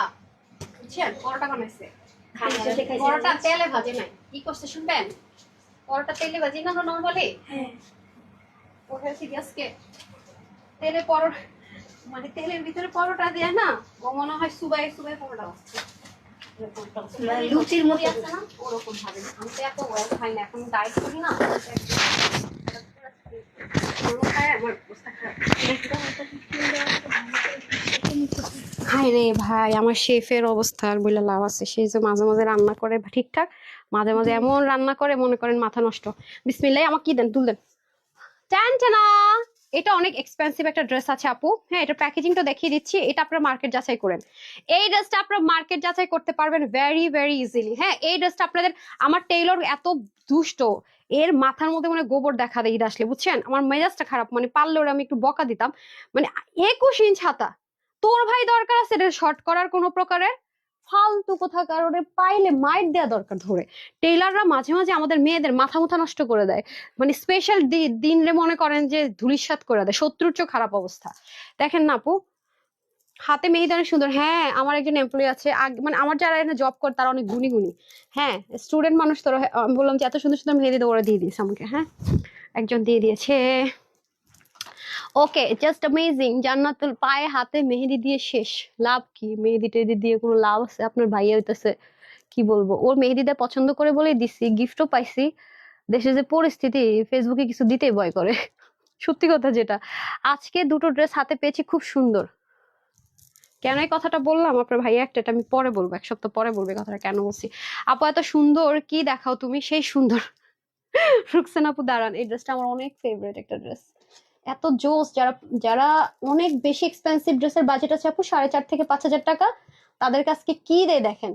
বুঝছেন, পরোটা বানাইছে। পরোটা তেলে ভাজে নাই, কি করছে শুনবেন? পরোটা তেলে ভাজি না নরমালি, হ্যাঁ ওঠাইছি গ্যাসকে, তেলে পরোটা মানে তেলের ভিতরে পরোটা দিয়ে না, ও মনে হয় সুবাই পরোটা বানাচ্ছে। লুচির মতো আছে না, ওরকম ভাবে। আমি তো এত ওয়েল খাই না, এখন ডায়েট করি না, হাই রে ভাই, আমার শেফের অবস্থা আর বলে লাভ আছে। সেই যে মাঝে মাঝে রান্না করে ঠিকঠাক, মাঝে মাঝে এমন রান্না করে মনে করেন মাথা নষ্ট। বিসমিল্লাহ, আমাকে কি দেন, তুল দেন। টানটানা, এটা অনেক এক্সপেন্সিভ একটা ড্রেস আছে আপু। হ্যাঁ, এটা প্যাকেজিংটা দেখিয়ে দিচ্ছি। এটা আপনারা মার্কেট যাচাই করেন। এই ড্রেসটা আপনারা মার্কেট যাচাই করতে পারবেন ভেরি ভেরি ইজিলি। হ্যাঁ, এই ড্রেসটা আপনাদের, আমার টেইলর এত দুষ্ট, এর মাথার মধ্যে মানে গোবর দেখা দেয় ঈদ আসলে, বুঝছেন? আমার মেজাজটা খারাপ, মানে পারলে ওরা আমি একটু বকা দিতাম। মানে 21 ইঞ্চ হাতা, তোর ভাই দরকার আছে এটা শর্ট করার কোনো প্রকারের? ফালতু কোথাকার, ওরে পাইলে মাইট দেওয়া দরকার ধরে। টেইলাররা মাঝে মাঝে আমাদের মেয়েদের মাথা মুথা নষ্ট করে দেয়। মানে স্পেশাল দিনরে মনে করেন যে ধুলিসাৎ করে দেয়, শত্রুর চেয়ে খারাপ অবস্থা। দেখেন না আপু, হাতে মেহেদি অনেক সুন্দর। হ্যাঁ, আমার একজন এমপ্লয়ি আছে, মানে আমার যারা এখানে জব করে তারা অনেক গুণী গুণী। হ্যাঁ, স্টুডেন্ট মানুষ তোরা, আমি বললাম যে এত সুন্দর সুন্দর মেহেদি ওরা দিয়ে দিয়েছে আমাকে। হ্যাঁ, একজন দিয়ে দিয়েছে। ওকে, জাস্ট অ্যামেজিং। জান্নাতুল পায়ে হাতে মেহেদি দিয়ে শেষ, লাভ কি? মেহেদি টেহেদি দিয়ে কোনো লাভ আছে? আপনার ভাইয়া হইতেছে, কি বলবো, ওর মেহেদি দিয়ে পছন্দ করে বলেই দিছি, গিফটও পাইছি। দেশের যে পরিস্থিতি, ফেসবুকে কিছু দিতেই ভয় করে। সত্যি কথা যেটা, আজকে দুটো ড্রেস হাতে পেয়েছি, খুব সুন্দর। কেন এই কথাটা বললাম আপনার ভাইয়া একটা, এটা আমি পরে বলবো, এক সপ্তাহ পরে বলবে কথাটা কেন বলছি। আপু এত সুন্দর, কি দেখাও তুমি, সেই সুন্দর। রুকসানা আপু দাঁড়ান, এই ড্রেসটা আমার অনেক ফেভারিট একটা ড্রেস। এত জোস, যারা যারা অনেক বেশি এক্সপেন্সিভ ড্রেসের বাজেট আছে আপু, 4,500 থেকে 5,000 টাকা, তাদের কাছকে কি দেয় দেখেন।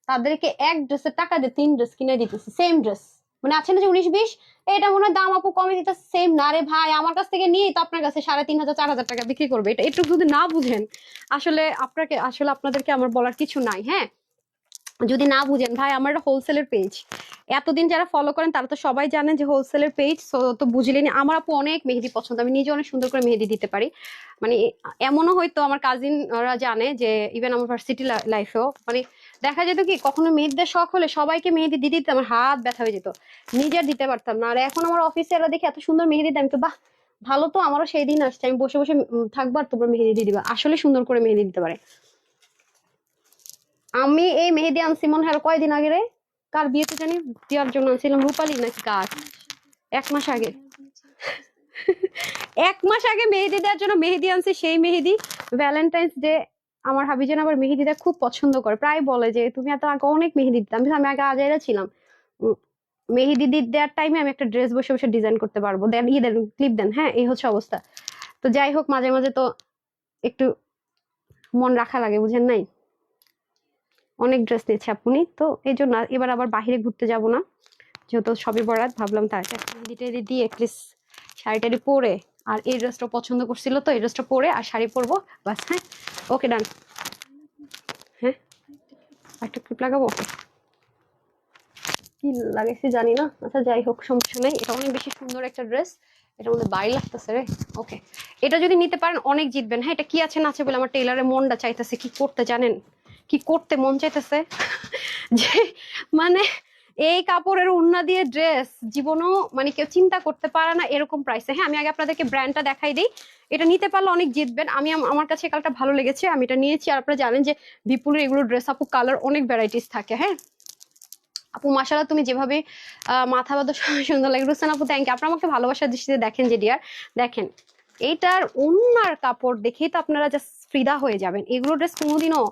তাদেরকে এক ড্রেসের টাকা দিয়ে 3 ড্রেস কিনে দিতেছে, সেম ড্রেস। মানে আছে না যে 19-20, এটা মনে হয় দাম আপু কমে দিতেছে, সেম না রে ভাই, আমার কাছ থেকে নিয়ে তো আপনার কাছে 3,500 4,000 টাকা বিক্রি করবে। এটা একটু যদি না বুঝেন, আসলে আপনাদেরকে আমার বলার কিছু নাই। হ্যাঁ, যদি না বুঝেন ভাই, আমার একটা হোলসেলের পেজ, এতদিন যারা ফলো করেন তারা তো সবাই জানেন যে হোলসেলের পেজ। তো বুঝলেনি, আমার আপু অনেক মেহেদি পছন্দ, আমি নিজে অনেক সুন্দর করে মেহেদি দিতে পারি। মানে এমনও হয়তো আমার কাজিনরা জানে যে ইভেন আমার ভার্সিটি লাইফেও মানে দেখা যেত কি, কখনো মেহেদির শখ হলে সবাইকে মেহেদি দিতে দিতে আমার হাত ব্যথা হয়ে যেত, নিজের দিতে পারতাম না। আর এখন আমার অফিসে এরা দেখে এত সুন্দর মেহেদি দেয়, আমি তো বাহ, ভালো তো, আমারও সেই দিন আসছে, আমি বসে বসে থাকবো আর তোমরা মেহেদি দিয়ে দিবা। আসলে সুন্দর করে মেহেদি দিতে পারে। আমি এই মেহেদি আনছি মনে হয় কয়দিন আগে রে, কার বিয়েতে জানি দেওয়ার জন্য আনছিলাম, রূপালি নাকি কার, 1 মাস আগে। 1 মাস আগে মেহেদি দেওয়ার জন্য মেহেদি আনছি, সেই মেহেদি ভ্যালেন্টাইন্স ডে। আমার হাবিজান আবার মেহেদি দেওয়া খুব পছন্দ করে, প্রায় বলে যে তুমি এত আগে অনেক মেহেদি দিতাম। আমি আগে আজাইরা ছিলাম, মেহেদি দেওয়ার টাইমে আমি একটা ড্রেস বসে বসে ডিজাইন করতে পারবো, দেন দেন ক্লিপ দেন। হ্যাঁ, এই হচ্ছে অবস্থা। তো যাই হোক, মাঝে মাঝে তো একটু মন রাখা লাগে, বুঝেন নাই? অনেক ড্রেস নিয়েছে আপনি, তো এই জন্য এবার আবার বাহিরে ঘুরতে যাব না, যেহেতু সবই বরাত, ভাবলাম তাড়াতাড়ি দিয়ে অ্যাটলিস্ট শাড়িটারি পরে, আর এই ড্রেসটা পছন্দ করছিল তো এই ড্রেসটা পরে আর শাড়ি পরবো বাস। হ্যাঁ, ওকে ডান। হ্যাঁ, একটা ক্লিপ লাগাবো, কি লাগাইছি জানি না। আচ্ছা যাই হোক, সমস্যা নেই, এটা অনেক বেশি সুন্দর একটা ড্রেস, এটার মধ্যে বাড়ি লাগতেছে রে। ওকে, এটা যদি নিতে পারেন অনেক জিতবেন। হ্যাঁ, এটা কি আছে না আছে বলে আমার টেইলারের মনটা চাইতেছে, কি করতে জানেন, কি করতে মন চাইতেছে, যে মানে এই কাপড়ের ওড়না দিয়ে ড্রেস জীবনও মানে কেউ চিন্তা করতে পারে না এরকম প্রাইসে। হ্যাঁ, আমি আগে আপনাদেরকে ব্র্যান্ডটা দেখাই দিই, এটা নিতে পারলে অনেক জিতবেন। আমার কাছে কালারটা ভালো লেগেছে, আমি এটা নিয়েছি। আর আপনারা জানেন যে বিপুলের এগুলো ড্রেস আপু কালার অনেক ভ্যারাইটিস থাকে। হ্যাঁ আপু, মাশাআল্লাহ, তুমি যেভাবে মাথা বাঁধো সুন্দর লাগে। রুসেন আপু থ্যাংক ইউ, আপনারা আমাকে ভালোবাসার দৃষ্টিতে দেখেন যে ডিয়ার। দেখেন এইটার ওন্নার কাপড় দেখেই তো আপনারা জাস্ট ফিদা হয়ে যাবেন। এগুলো ড্রেস কোনোদিনও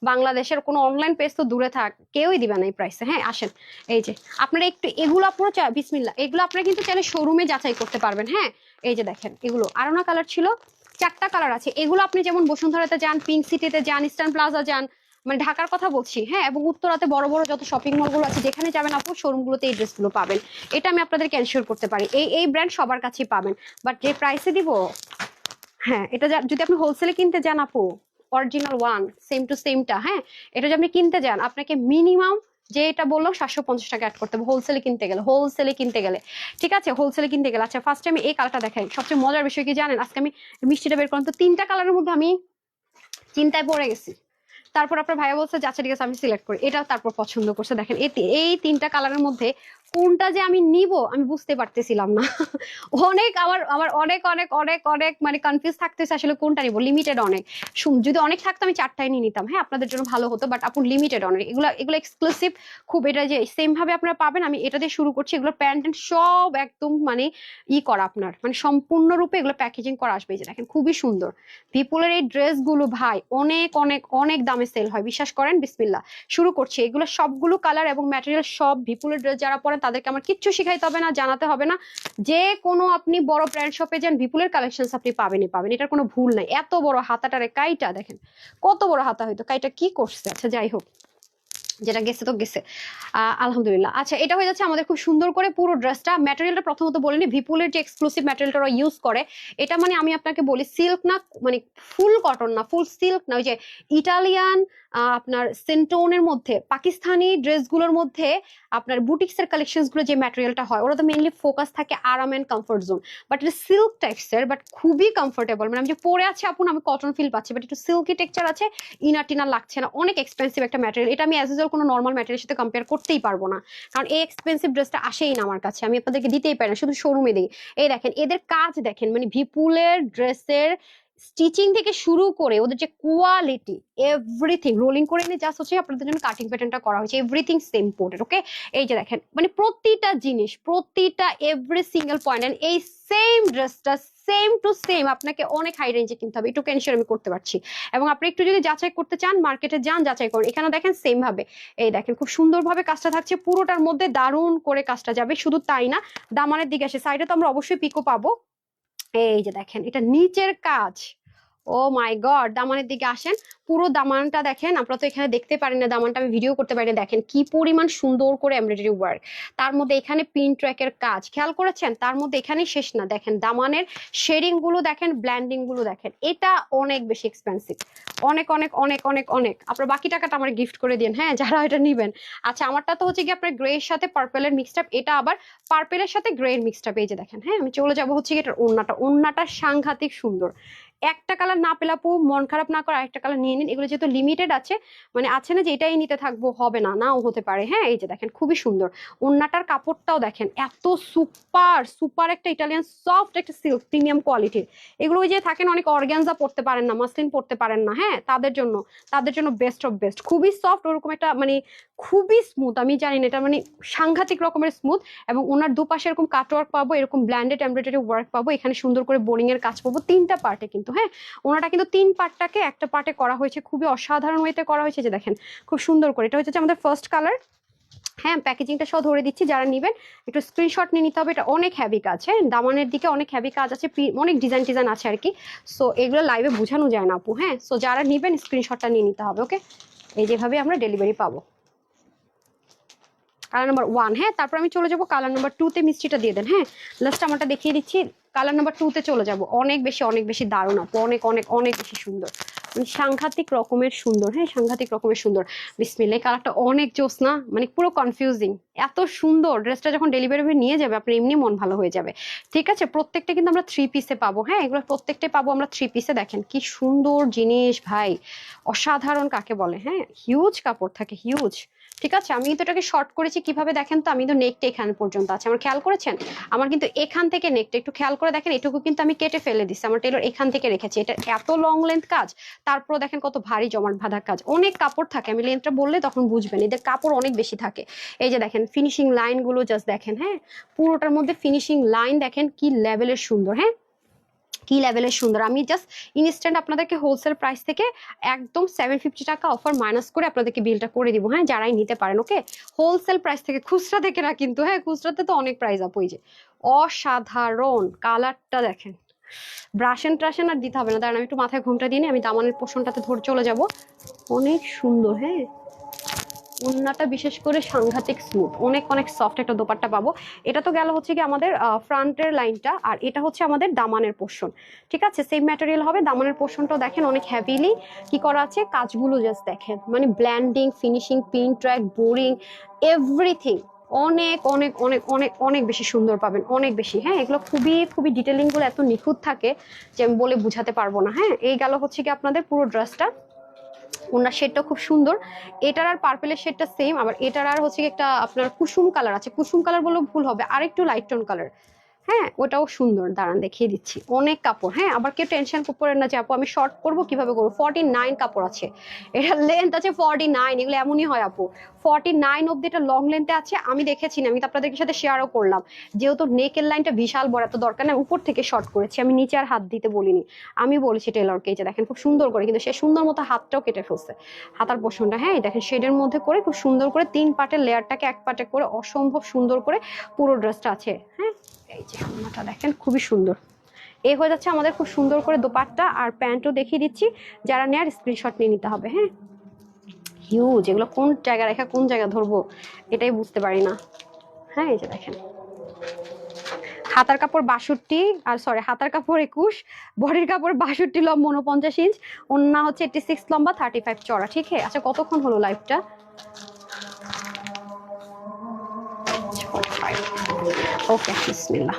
বাংলাদেশের কোনো অনলাইন পেজ তো দূরে থাক, কেউই দিবে না এই প্রাইসে। হ্যাঁ আসেন, এই যে আপনারা একটু এগুলো আপনারা বিসমিল্লাহ, এগুলো আপনারা কিন্তু চাইলে শোরুমে যাচাই করতে পারবেন। হ্যাঁ, এই যে দেখেন, এগুলো আরো না কালার ছিল, 4টা কালার আছে। এগুলো আপনি যেমন বসুন্ধরাতে যান, পিঙ্ক সিটিতে যান, ইস্টার্ন প্লাজা যান, মানে ঢাকার কথা বলছি। হ্যাঁ, এবং উত্তরাতে বড় বড় যত শপিং মল গুলো আছে, যেখানে যাবেন আপু শোরুম গুলোতে এই ড্রেসগুলো পাবেন। এটা আমি আপনাদেরকে এনশিওর করতে পারি, এই ব্র্যান্ড সবার কাছেই পাবেন। বাট যে প্রাইসে দিব, হ্যাঁ, এটা যদি আপনি হোলসেলে কিনতে যান আপু, অরিজিনাল ওয়ান সেম টু সেমটা, হ্যাঁ, এটা যদি আপনি কিনতে যান আপনাকে মিনিমাম যে এটা বললাম 750 টাকা অ্যাড করতে হবে হোলসেলে কিনতে গেলে। ঠিক আছে, হোলসেলে কিনতে গেলে। আচ্ছা, ফার্স্টে আমি এই কালারটা দেখাই। সবচেয়ে মজার বিষয় কি জানেন, আজকে আমি মিষ্টিটা বের করলাম, তো 3টা কালারের মধ্যে আমি চিন্তায় পড়ে গেছি। তারপর আপনার ভাইয়া বলছে যে আচ্ছা ঠিক আছে আমি সিলেক্ট করি, এটা তারপর পছন্দ করছে। দেখেন এই তিনটা কালারের মধ্যে কোনটা যে আমি নিব আমি বুঝতে পারতেছিলাম না। অনেক আমার আমার অনেক অনেক অনেক অনেক মানে কনফিউজ থাকতেছে আসলে কোনটা নিব, লিমিটেড অনেক। যদি অনেক থাকতো আমি চারটায় নিয়ে নিতাম, হ্যাঁ আপনাদের জন্য ভালো হতো, বাট আপু লিমিটেড অনেক, এগুলো এগুলো এক্সক্লুসিভ খুব, এটা যে সেম ভাবে আপনারা পাবেন। আমি এটা দিয়ে শুরু করছি, এগুলো প্যান্ট সব একদম মানে করা আপনার মানে সম্পূর্ণরূপে এগুলো প্যাকেজিং করা আসবে। এই যে দেখেন খুবই সুন্দর বিপুলের এই ড্রেসগুলো ভাই অনেক অনেক অনেক দামে সেল হয়, বিশ্বাস করেন। বিসমিল্লাহ শুরু করছি। এগুলো সবগুলো কালার এবং ম্যাটেরিয়াল সব বিপুলের ড্রেস যারা পরেন তাদেরকে আমার কিচ্ছু শিখাইতে হবে না, জানাতে হবে না। যে কোনো আপনি বড় ব্র্যান্ড শপে যান বিপুলের কালেকশন আপনি পাবেনই পাবেন, এটার কোনো ভুল নাই। এত বড় হাতাটারে কাইটা দেখেন কত বড় হাতা, হয়তো কাইটা কি করছে। আচ্ছা যাই হোক, যেটা গেছে তো গেছে, আলহামদুলিল্লাহ। আচ্ছা এটা হয়ে যাচ্ছে আমাদের খুব সুন্দর করে পুরো ড্রেসটা। ম্যাটেরিয়ালটা প্রথমত বলিনি, বিপুলের যে এক্সক্লুসিভ ম্যাটেরিয়ালটা ওরা ইউজ করে, এটা মানে আমি আপনাকে বলি সিল্ক না, মানে ফুল কটন না, ফুল সিল্ক না, ওই যে ইটালিয়ান আপনার সেন্টোনের মধ্যে পাকিস্তানি ড্রেসগুলোর মধ্যে আপনার বুটিক্সের কালেকশন গুলো যে ম্যাটেরিয়ালটা হয়, ওরা তো মেইনলি ফোকাস থাকে আরাম এন্ড কমফোর্ট জোন, বাট এটা সিল্ক টেক্সচার, বাট খুবই কমফোর্টেবল। মানে আমি যে পরে আছি আপু আমি কটন ফিল পাচ্ছি, বাট একটু সিল্কি টেক্সচার আছে, ইনার টিনার লাগছে না। অনেক এক্সপেন্সিভ একটা ম্যাটেরিয়াল, এটা আমি অ্যাজ ইউজুয়াল কোনো নর্মাল ম্যাটেরিয়ালের সাথে কম্পেয়ার করতেই পারবো না, কারণ এই এক্সপেন্সিভ ড্রেসটা আসেই না আমার কাছে, আমি আপনাদেরকে দিতেই পারি না, শুধু শোরুমে দিই। এই দেখেন এদের কাজ দেখেন, মানে বিপুলের ড্রেসের স্টিচিং থেকে শুরু করে ওদের যে কোয়ালিটি, এভরিথিং রোলিং করে এনে জাস্ট হচ্ছে আপনাদের জন্য কাটিং প্যাটার্নটা করা হয়েছে, এভরিথিং সেম পোর্টেড। ওকে এই যে দেখেন মানে প্রতিটা জিনিস, প্রতিটা এভরি সিঙ্গেল পয়েন্ট, এই সেম ড্রেসটা সেম টু সেম আপনাকে অনেক হাই রেঞ্জে কিনতে হবে, একটু এনশিওর আমি করতে পারছি। এবং আপনি একটু যদি যাচাই করতে চান মার্কেটে যান, যাচাই করুন। এখানে দেখেন সেম ভাবে, এই দেখেন খুব সুন্দরভাবে কাজটা থাকছে, পুরোটার মধ্যে দারুণ করে কাজটা যাবে। শুধু তাই না, দামানের দিকে আসে, সাইডে তো আমরা অবশ্যই পিকো পাবো। এই যে দেখেন এটা নিচের কাজ, ও মাই গড। দামানের দিকে আসেন, পুরো দামানটা দেখেন, আপনারা তো এখানে দেখতে পারেন না, দামানটা আমি ভিডিও করতে পারি না, দেখেন কি পরিমাণ সুন্দর করে এমব্রয়ডারি ওয়ার্ক, তার মধ্যে এখানে পিন ট্র্যাকের কাজ খেয়াল করেছেন, তার মধ্যে এখানেই শেষ না, দেখেন দামানের শেডিং গুলো দেখেন, ব্ল্যান্ডিং গুলো দেখেন, এটা অনেক বেশি এক্সপেন্সিভ, অনেক অনেক অনেক অনেক অনেক। আপনার বাকি টাকাটা আমার গিফট করে দিন, হ্যাঁ যারা এটা নিবেন। আচ্ছা আমারটা তো হচ্ছে কি আপনার গ্রে এর সাথে পার্পেলের মিক্সড আপ, এটা আবার পার্পেলের সাথে গ্রে এর মিক্সড আপ। এই যে দেখেন, হ্যাঁ আমি চলে যাবো হচ্ছে কি এটার ওন্নাটা সাংঘাতিক সুন্দর। একটা কালার না পেলে আপু মন খারাপ না করে আরেকটা কালার নিয়ে নিন, এগুলো যেহেতু লিমিটেড আছে, মানে আছে না যে এটাই নিতে থাকবো, হবে না, নাও হতে পারে। হ্যাঁ এই যে দেখেন খুবই সুন্দর ওন্নাটার কাপড়টাও দেখেন, এত সুপার সুপার একটা ইটালিয়ান সফট একটা সিল্ক প্রিমিয়াম কোয়ালিটির। এগুলো ওই যে থাকেন অনেক অর্গানজা পড়তে পারেন না, মাসলিন পড়তে পারেন না, হ্যাঁ তাদের জন্য বেস্ট অফ বেস্ট, খুবই সফট, ওরকম একটা মানে খুবই স্মুথ, আমি জানি না এটা মানে সাংঘাতিক রকমের স্মুথ। এবং ওনার দুপাশে এরকম কাটওয়ার্ক পাবো, এরকম ব্ল্যান্ডেড এমব্রয়ডারি ওয়ার্ক পাবো, এখানে সুন্দর করে বোরিং এর কাজ পাবো তিনটা পার্টে কিন্তু। হ্যাঁ ওনাটা কিন্তু তিন পার্টটাকে একটা পার্টে করা হয়েছে, খুবই অসাধারণ ওয়েতে করা হয়েছে। যে দেখেন খুব সুন্দর করে, এটা হচ্ছে আমাদের ফার্স্ট কালার। হ্যাঁ প্যাকেজিংটা সহ ধরে দিচ্ছি, যারা নেবেন একটু স্ক্রিনশট নিয়ে নিতে হবে, এটা অনেক হ্যাভি কাজ। হ্যাঁ দামানের দিকে অনেক হ্যাভি কাজ আছে, অনেক ডিজাইন আছে আর কি, সো এগুলো লাইভে বোঝানো যায় না আপু। হ্যাঁ সো যারা নেবেন স্ক্রিনশটটা নিয়ে নিতে হবে। ওকে এই যেভাবে আমরা ডেলিভারি পাবো। কালার নাম্বার 1, হ্যাঁ তারপর আমি চলে যাবো কালার নাম্বার 2 তে, মিষ্টিটা দিয়ে দেন। হ্যাঁ লাস্ট আমারটা দেখিয়ে দিচ্ছি, কালার নাম্বার 2 তে চলে যাব। অনেক বেশি দারুণ আপু, অনেক অনেক অনেক বেশি সুন্দর, মানে সাংঘাতিক রকমের সুন্দর। হ্যাঁ সাংঘাতিক রকমের সুন্দর। বিসমিল্লাহ কালারটা অনেক জোস না, মানে পুরো কনফিউজিং, এত সুন্দর। ড্রেসটা যখন ডেলিভারি নিয়ে যাবে আপনার এমনি মন ভালো হয়ে যাবে। ঠিক আছে প্রত্যেকটা কিন্তু আমরা 3 পিসে পাবো। হ্যাঁ এগুলো প্রত্যেকটাই পাবো আমরা 3 পিসে। দেখেন কি সুন্দর জিনিস ভাই, অসাধারণ কাকে বলে। হ্যাঁ হিউজ কাপড় থাকে, হিউজ। ঠিক আছে আমি তো এটাকে শর্ট করেছি কিভাবে দেখেন তো, আমি তো নেকটা এখান পর্যন্ত আছে আমার, খেয়াল করেছেন আমার কিন্তু এখান থেকে নেকটা একটু খেয়াল করে দেখেন, এটুকু কিন্তু আমি কেটে ফেলে দিচ্ছি, আমার টেলর এখান থেকে রেখেছি। এটা এত লং লেন্থ কাজ, তারপর দেখেন কত ভারী জমাট বাঁধা কাজ, অনেক কাপড় থাকে। আমি লেন্থটা বললে তখন বুঝবেন, এদের কাপড় অনেক বেশি থাকে। এই যে দেখেন ফিনিশিং লাইন গুলো জাস্ট দেখেন, হ্যাঁ পুরোটার মধ্যে ফিনিশিং লাইন দেখেন কি লেভেলের সুন্দর। হ্যাঁ কি লেভেলের সুন্দর। আমি জাস্ট ইনস্ট্যান্ট আপনাদেরকে হোলসেল প্রাইস থেকে একদম 750 টাকা অফার মাইনাস করে আপনাদেরকে বিলটা করে দিব। হ্যাঁ যারাই নিতে পারেন। ওকে হোলসেল প্রাইস থেকে, খুচরা থেকে না কিন্তু। হ্যাঁ খুচরাতে তো অনেক প্রাইস আপ। ওই যে অসাধারণ কালারটা দেখেন, ব্রাশেন ট্রাশেন আর দিতে হবে না। দাঁড়ান আমি একটু মাথায় ঘুমটা দিয়ে নিই, আমি দামানের পোর্শনটাতে ধরে চলে যাব। অনেক সুন্দর। হ্যাঁ ওন্নাটা বিশেষ করে সাংঘাতিক স্মুথ, অনেক অনেক সফট একটা দোপাট্টা পাবো। এটা তো গেল হচ্ছে কি আমাদের ফ্রন্টের লাইনটা, আর এটা হচ্ছে আমাদের দামানের পোর্শন। ঠিক আছে সেম ম্যাটেরিয়াল হবে। দামানের পোর্শনটাও দেখেন অনেক হ্যাভিলি কি করা আছে, কাজগুলো জাস্ট দেখেন, মানে blending, finishing, pin track, boring, everything অনেক অনেক অনেক অনেক অনেক বেশি সুন্দর পাবেন, অনেক বেশি। হ্যাঁ এগুলো খুবই ডিটেলিং গুলো এত নিখুঁত থাকে যে আমি বলে বুঝাতে পারবো না। হ্যাঁ এই গেল হচ্ছে কি আপনাদের পুরো ড্রেসটা। ওনার শেডটা খুব সুন্দর। এটার আর পার্পেলের শেডটা সেম, আবার এটার আর হচ্ছে একটা আপনার কুসুম কালার আছে, কুসুম কালার বললেও ভুল হবে, আর একটু লাইট টোন কালার। হ্যাঁ, ওটাও সুন্দর, দাঁড়ান দেখিয়ে দিচ্ছি। অনেক কাপড়, হ্যাঁ, আবার কেউ টেনশন করেন না যে আপু আমি শর্ট করবো কিভাবে করবো। 49 কাপড় আছে, এটা লেন্থ আছে 49, এগুলো এমনই হয় আপু। 49 অব্দি এটা লং লেন্থে আছে, আমি দেখেছি না, আমি তো আপনাদের সাথে শেয়ারও করলাম। যেহেতু নেকের লাইনটা বিশাল বড়, এত দরকার নেই, উপর থেকে শর্ট করেছি, আমি নিচে আর হাত দিতে বলিনি। আমি বলেছি টেলরকে, যে দেখেন খুব সুন্দর করে, কিন্তু সে সুন্দর মতো হাতটাও কেটে ফেলছে, হাতার পোষণটা। হ্যাঁ, দেখেন শেডের মধ্যে করে খুব সুন্দর করে 3 পার্টের লেয়ারটাকে 1 পার্টে করে অসম্ভব সুন্দর করে পুরো ড্রেসটা আছে। হ্যাঁ, এই যে ওড়নাটা দেখেন খুবই সুন্দর। এই হয়ে যাচ্ছে আমাদের খুব সুন্দর করে দোপাট্টা, আর প্যান্টও দেখিয়ে দিচ্ছি, যারা নেয়ার স্ক্রিনশট নিয়ে নিতে হবে। হ্যাঁ, হিউজ, এগুলো কোন জায়গা রেখা কোন জায়গা ধরবো এটাই বুঝতে পারি না। হ্যাঁ, এই যে দেখেন হাতার কাপড় 62, আর সরি হাতার কাপড় 21, বডির কাপড় 62 লম্বা 49 ইঞ্চ, ওন্না হচ্ছে 86 লম্বা 35 চড়া। ঠিক আছে, আচ্ছা কতক্ষণ হলো লাইভটা? ওকে, বিসমিল্লাহ।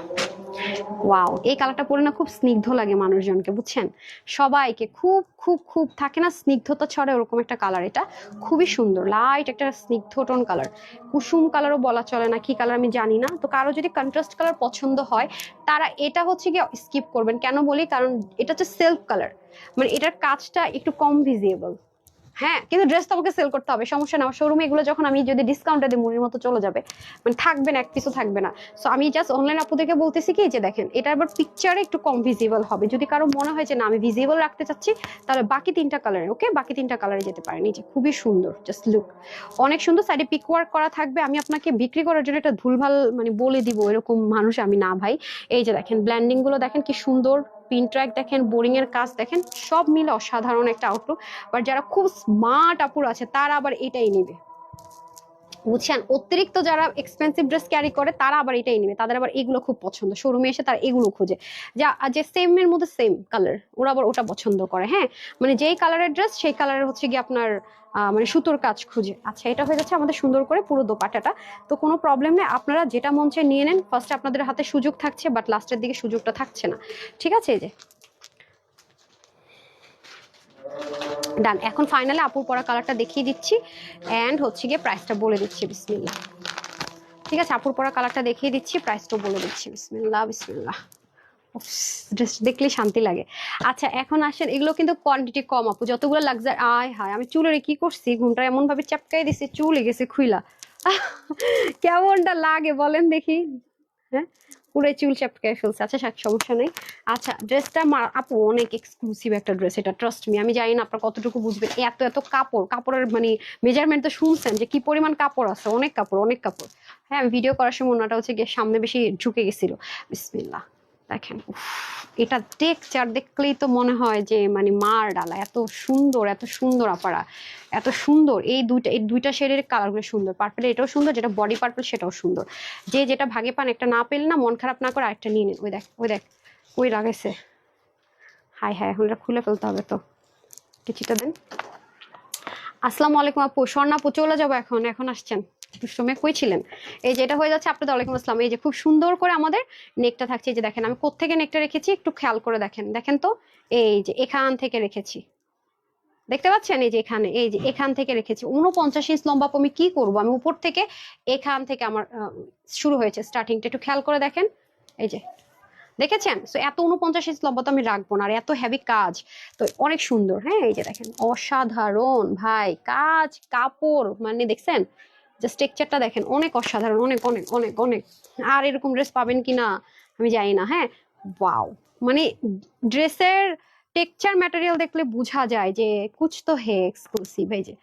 ওয়াও, এই কালারটা পরে না খুব স্নিগ্ধ লাগে মানুষজনকে, বুঝছেন, সবাইকে খুব খুব খুব থাকে না স্নিগ্ধতা ছড়ে, ওরকম একটা কালার। এটা খুবই সুন্দর, লাইট একটা স্নিগ্ধ টোন কালার, কুসুম কালারও বলা চলে না, কি কালার আমি জানি না। তো কারো যদি কন্ট্রাস্ট কালার পছন্দ হয়, তারা এটা হচ্ছে গিয়ে স্কিপ করবেন। কেন বলি, কারণ এটা হচ্ছে সেলফ কালার, মানে এটার কাজটা একটু কম ভিজিবল। হ্যাঁ, কিন্তু ড্রেস তো আমাকে সেল করতে হবে, সমস্যা না। শোরুমে এগুলো যখন আমি যদি ডিসকাউন্টে দিই, মুড়ির মতো চলে যাবে, মানে থাকবে না, এক পিসও থাকবে না। সো আমি জাস্ট অনলাইন আপুদেরকে বলতেছি কি, যে দেখেন এটা আবার পিকচারে একটু কম ভিজিবল হবে। যদি কারো মনে হয় যে না আমি ভিজিবল রাখতে চাচ্ছি, তাহলে বাকি 3টা কালারে, ওকে, বাকি 3টা কালারে যেতে পারেন। এই যে খুবই সুন্দর, জাস্ট লুক, অনেক সুন্দর। সাইডে পিক ওয়ার্ক করা থাকবে। আমি আপনাকে বিক্রি করার জন্য এটা ভুলভাল মানে বলে দিব এরকম মানুষ আমি না ভাই। এই যে দেখেন ব্ল্যান্ডিং গুলো দেখেন কি সুন্দর, পিন ট্র্যাক দেখেন, বোরিং এর কাজ দেখেন, সব মিলে অসাধারণ একটা আউটলুক। বাট যারা খুব স্মার্ট আপুর আছে, তারা আবার এটাই নেবে, বুঝছেন। অতিরিক্ত যারা এক্সপেন্সিভ ড্রেস ক্যারি করে, তারা আবার এটাই নেবে, তাদের আবার এগুলো খুব পছন্দ। শোরুমে এসে তারা এগুলো খোঁজে, যা যে সেম এর মধ্যে সেম কালার, ওরা আবার ওটা পছন্দ করে। হ্যাঁ, মানে যেই কালারের ড্রেস সেই কালারের হচ্ছে কি আপনার মানে সুতোর কাজ খুঁজে। আচ্ছা, এটা হয়ে যাচ্ছে আমাদের সুন্দর করে পুরো দোপাট্টাটা। তো কোনো প্রবলেম নেই, আপনারা যেটা মন চায় নিয়ে নেন। ফার্স্টে আপনাদের হাতে সুযোগ থাকছে, বাট লাস্টের দিকে সুযোগটা থাকছে না। ঠিক আছে, এই যে ডান। এখন ফাইনালি আপুর পরা কালারটা দেখিয়ে দিচ্ছি, এন্ড হচ্ছে গিয়ে প্রাইসটা বলে দিচ্ছি। বিসমিল্লাহ। ঠিক আছে, আপুর পরা কালারটা দেখিয়ে দিচ্ছি, প্রাইসটা বলে দিচ্ছি। বিসমিল্লাহ বিসমিল্লাহ। ড্রেস দেখলে শান্তি লাগে। আচ্ছা, এখন আসেন, এগুলো কিন্তু কোয়ান্টিটি কম আপু, যতগুলো লাক্সারি। আয় হায়, আমি চুলের কি করছি, ঘুমটা এমন ভাবে চাপকাই দিছি, চুলে গেছে খুইলা। কেমনটা লাগে বলেন দেখি। হ্যাঁ, পুরো চুল চাপকায় ফেলছে। আচ্ছা, সমস্যা নেই। আচ্ছা, ড্রেসটা আপু অনেক এক্সক্লুসিভ একটা ড্রেস, এটা ট্রাস্ট মি। আমি জানি না আপনারা কতটুকু বুঝবেন, এত এত কাপড়, কাপড়ের মানে মেজারমেন্ট তো শুনছেন যে কি পরিমাণ কাপড় আছে, অনেক কাপড়, অনেক কাপড়। হ্যাঁ, আমি ভিডিও করার সময় ওনাটা হচ্ছে গিয়ে সামনে বেশি ঝুঁকে গেছিল। বিসমিল্লাহ। দেখেন, এটা টেক্সচার দেখলেই তো মনে হয় যে মানে মার ডালা, এত সুন্দর, এত সুন্দর আপারা, এত সুন্দর। এই দুইটা শেডের কালারগুলো সুন্দর, পার্পল এটাও সুন্দর, যেটা বডি পার্পল সেটাও সুন্দর। যে যেটা ভাগে পান, একটা না পেলে না মন খারাপ না করে আরেকটা নিয়ে নিন। ওই দেখ, ওই দেখ, ওই লাগাইছে। হাই হাই, এখন এটা খুলে ফেলতে হবে তো, কিছুটা দেন। আসসালামু আলাইকুম আপু, স্বর্ণা আপু, চলে যাবো এখন, এখন আসছেন, দুষ্টমে কই ছিলেন? এই যে এটা হয়ে যাচ্ছে আপনাদের। ওয়ালাইকুম আসসালাম। এই যে খুব সুন্দর করে আমাদের নেকটা থাকছে, এই যে দেখেন আমি কোত্থেকে নেকটা রেখেছি একটু খেয়াল করে দেখেন, দেখেন তো, এই যে এখান থেকে রেখেছি, দেখতে পাচ্ছেন, এই যে এখানে, এই যে এখান থেকে রেখেছি। 49 ইঞ্চ লম্বা। আমি কি করব, আমি উপর থেকে এখান থেকে আমার শুরু হয়েছে স্টার্টিংটা, একটু খেয়াল করে দেখেন। এই যে দেখেছেন, সো এত 49 ইঞ্চ লম্বা তো আমি রাখবো না, আর এত হেভি কাজ তো অনেক সুন্দর। হ্যাঁ, এই যে দেখেন অসাধারণ ভাই কাজ, কাপড় মানে দেখছেন, জাস্ট টেক্সচারটা দেখেন, অনেক অসাধারণ, অনেক অনেক অনেক অনেক। আর এরকম ড্রেস পাবেন কিনা আমি জানি না। হ্যাঁ, ওয়াও, মানে ড্রেসের টেক্সচার ম্যাটেরিয়াল দেখলে বোঝা যায় যে কুছ তো হে এক্সক্লুসিভ। এই যে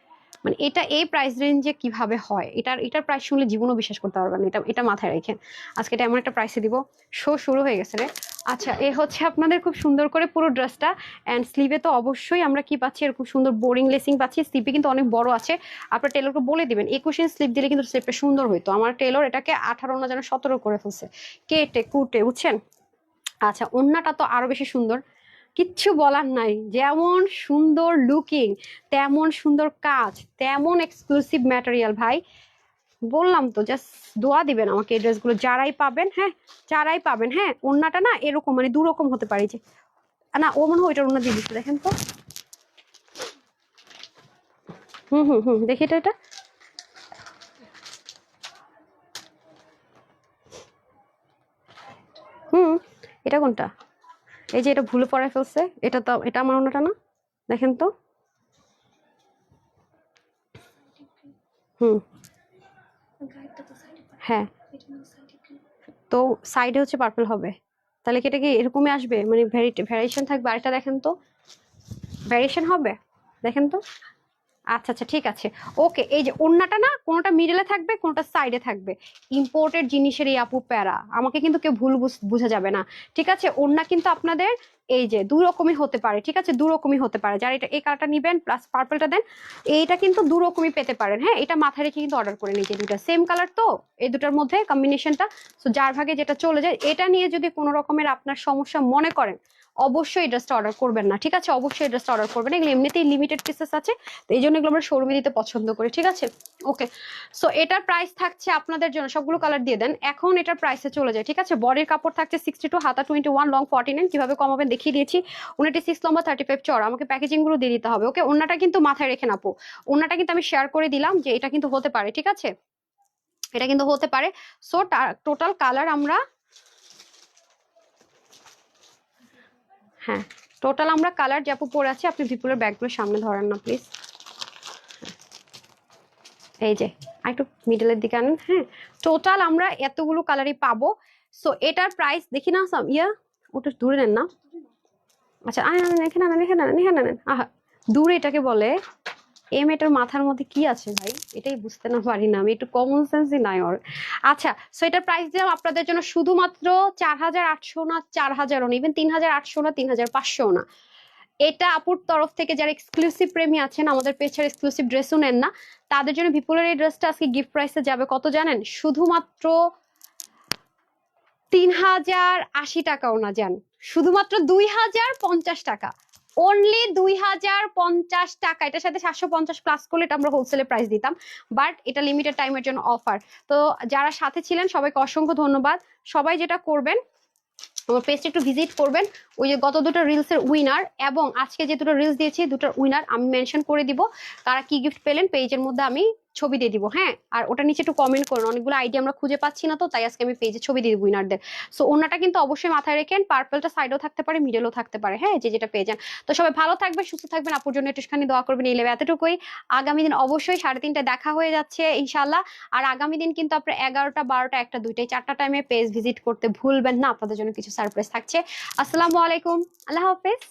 মানে এটা এই প্রাইস রেঞ্জে কিভাবে হয়, এটার প্রাইস শুনলে জীবনও বিশ্বাস করতে পারবেন। এটা এটা মাথায় রেখেন, আজকে এটা এমন একটা প্রাইসে দিব। শো শুরু হয়ে গেছে রে। আচ্ছা, এ হচ্ছে আপনাদের খুব সুন্দর করে পুরো ড্রেসটা। অ্যান্ড স্লিভে তো অবশ্যই আমরা কি পাচ্ছি, এরকম সুন্দর বোরিং লেসিং পাচ্ছি। স্লিপে কিন্তু অনেক বড় আছে, আপনার টেলরকে বলে দিবেন 21 ইঞ্চ স্লিপ দিলে কিন্তু স্লিপটা সুন্দর হইতো। আমার টেলর এটাকে 18 না যেন 17 করে ফেলছে, কেটে কুটে, বুঝছেন। আচ্ছা, ওড়নাটা তো আরো বেশি সুন্দর, কিচ্ছু বলার নাই। যেমন সুন্দর লুকিং, তেমন সুন্দর কাজ, তেমন এক্সক্লুসিভ ম্যাটেরিয়াল ভাই। বললাম তো, জাস্ট দোয়া দিবেন আমাকে এই ড্রেসগুলো যারাই পাবেন। হ্যাঁ, যারাই পাবেন। হ্যাঁ, ওড়নাটা না এরকম মানে দুরকম হতে পারে, যে না ও মনে হয় ওইটার ওড়না দিয়ে দিচ্ছে, দেখেন তো। দেখি এটা এটা কোনটা? এই যে এটা ভুলে পড়ে ফেলছে, এটা তো এটা আমার ওনাটা না, দেখেন তো। হ্যাঁ, তো সাইডে হচ্ছে পার্পল হবে, তাহলে কি এটা কি এরকমই আসবে, মানে ভ্যারিয়েশন থাকবে? আরেকটা দেখেন তো, ভ্যারিয়েশন হবে, দেখেন তো। আচ্ছা আচ্ছা, ঠিক আছে, ওকে। এই যে ওড়নাটা না, কোনোটা মিডলে থাকবে, কোনোটা সাইডে থাকবে। ইম্পোর্টেড জিনিসের এই আপু প্যারা, আমাকে কিন্তু কেউ ভুল বোঝা যাবে না, ঠিক আছে? ওড়না কিন্তু আপনাদের এই যে দু রকমই হতে পারে, ঠিক আছে? দু রকমই হতে পারে। যারা এটা এই কালারটা নিবেন প্লাস পার্পলটা দেন, এইটা কিন্তু দু রকমই পেতে পারেন। হ্যাঁ, এটা মাথায় রেখে কিন্তু অর্ডার করে নিয়ে, দুটা সেম কালার তো, এই দুটার মধ্যে কম্বিনেশনটা, সো যার ভাগে যেটা চলে যায়, এটা নিয়ে যদি কোনো রকমের আপনার সমস্যা মনে করেন, অবশ্যই এই ড্রেসটা অর্ডার করবেন না, ঠিক আছে? অবশ্যই এই ড্রেসটা অর্ডার করবেন, এগুলো এমনিতেই লিমিটেড পিসেস আছে, তো এই জন্য এগুলো আমরা শোরুমে দিতে পছন্দ করি, ঠিক আছে? ওকে, সো এটার প্রাইস থাকছে আপনাদের জন্য, সবগুলো কালার দিয়ে দেন এখন, এটার প্রাইসে চলে যায়, ঠিক আছে? বডির কাপড় থাকছে 62, হাতা 21, লং 49, কিভাবে কমাবেন দেখিয়ে দিয়েছি। 29, লম্বা 35 চড়, আমাকে প্যাকেজিং গুলো দিয়ে দিতে হবে, ওকে? ওন্নাটা কিন্তু মাথায় রেখে নাপো, ওন্নাটা কিন্তু আমি শেয়ার করে দিলাম যে এটা কিন্তু হতে পারে, ঠিক আছে? এটা কিন্তু হতে পারে। সো টোটাল কালার আমরা, হ্যাঁ, টোটাল আমরা কালার যে আপু পরে আছে, আপনি বিপুলের ব্যাগগুলো সামনে ধরেন না প্লিজ, এই যে একটু মিডলের দিকে আনেন। হ্যাঁ, টোটাল আমরা এতগুলো কালারই পাবো। সো এটার প্রাইস দেখি না, ওটা দূরে নেন না। আচ্ছা, এখানে আনেন, এখানে আনেন, এখানে আনেন। আহা, দূরে এটাকে বলে। এটার মাথার মধ্যে কি আছে ভাই, এটাই বুঝতে না পারি না আমি, একটু কমন সেন্সই নাই ওর। আচ্ছা, সো এটার প্রাইস দিলাম আপনাদের জন্য শুধুমাত্র 4800 না, 4000ও না, ইভেন 3800 না, 3500 না। এটা আপুর তরফ থেকে যারা এক্সক্লুসিভ প্রেমী আছেন, আমাদের পেজের এক্সক্লুসিভ ড্রেসও নেন না, তাদের জন্য বিপুলের এই ড্রেসটা আজকে গিফট প্রাইসে যাবে কত জানেন? শুধুমাত্র 3080 টাকাও না, যান, শুধুমাত্র 2050 টাকা, অনলি 2050 টাকা। এটার সাথে 750 প্লাস করলে এটা আমরা হোলসেলে প্রাইস দিতাম, বাট এটা লিমিটেড টাইমের জন্য অফার। তো যারা সাথে ছিলেন সবাইকে অসংখ্য ধন্যবাদ। সবাই যেটা করবেন, আমার পেজটা একটু ভিজিট করবেন, ওই যে গত দুটো রিলস এর উইনার এবং আজকে যে দুটো রিলস দিয়েছি, দুটোর উইনার আমি মেনশন করে দিব, কারা কি গিফট পেলেন পেজের মধ্যে আমি ছবি দিয়ে দিব। হ্যাঁ, আর ওটা নিচে একটু কমেন্ট করুন, অনেকগুলো আইডিয়া আমরা খুঁজে পাচ্ছি না, তো তাই আজকে আমি পেজে ছবি দিয়ে দিব উইনারদের। সো ওনাটা কিন্তু অবশ্যই মাথায় রেখেন, পার্পলটা সাইডেও থাকতে পারে, মিডলও থাকতে পারে, হ্যাঁ, যে যেটা পেয়ে যান। তো সবাই ভালো থাকবেন, সুস্থ থাকবেন, আপুর জন্য একটুখানি দোয়া করবেন, এই লেবে এতটুকুই। আগামী দিন অবশ্যই 3:30 দেখা হয়ে যাচ্ছে ইনশাল্লাহ। আর আগামী দিন কিন্তু আপনার 11টা, 12টা, 1টা, 2টায়, 4টা টাইমে পেজ ভিজিট করতে ভুলবেন না, আপনাদের জন্য কিছু সারপ্রাইজ থাকছে। আসসালামু আলাইকুম, আল্লাহ হাফেজ।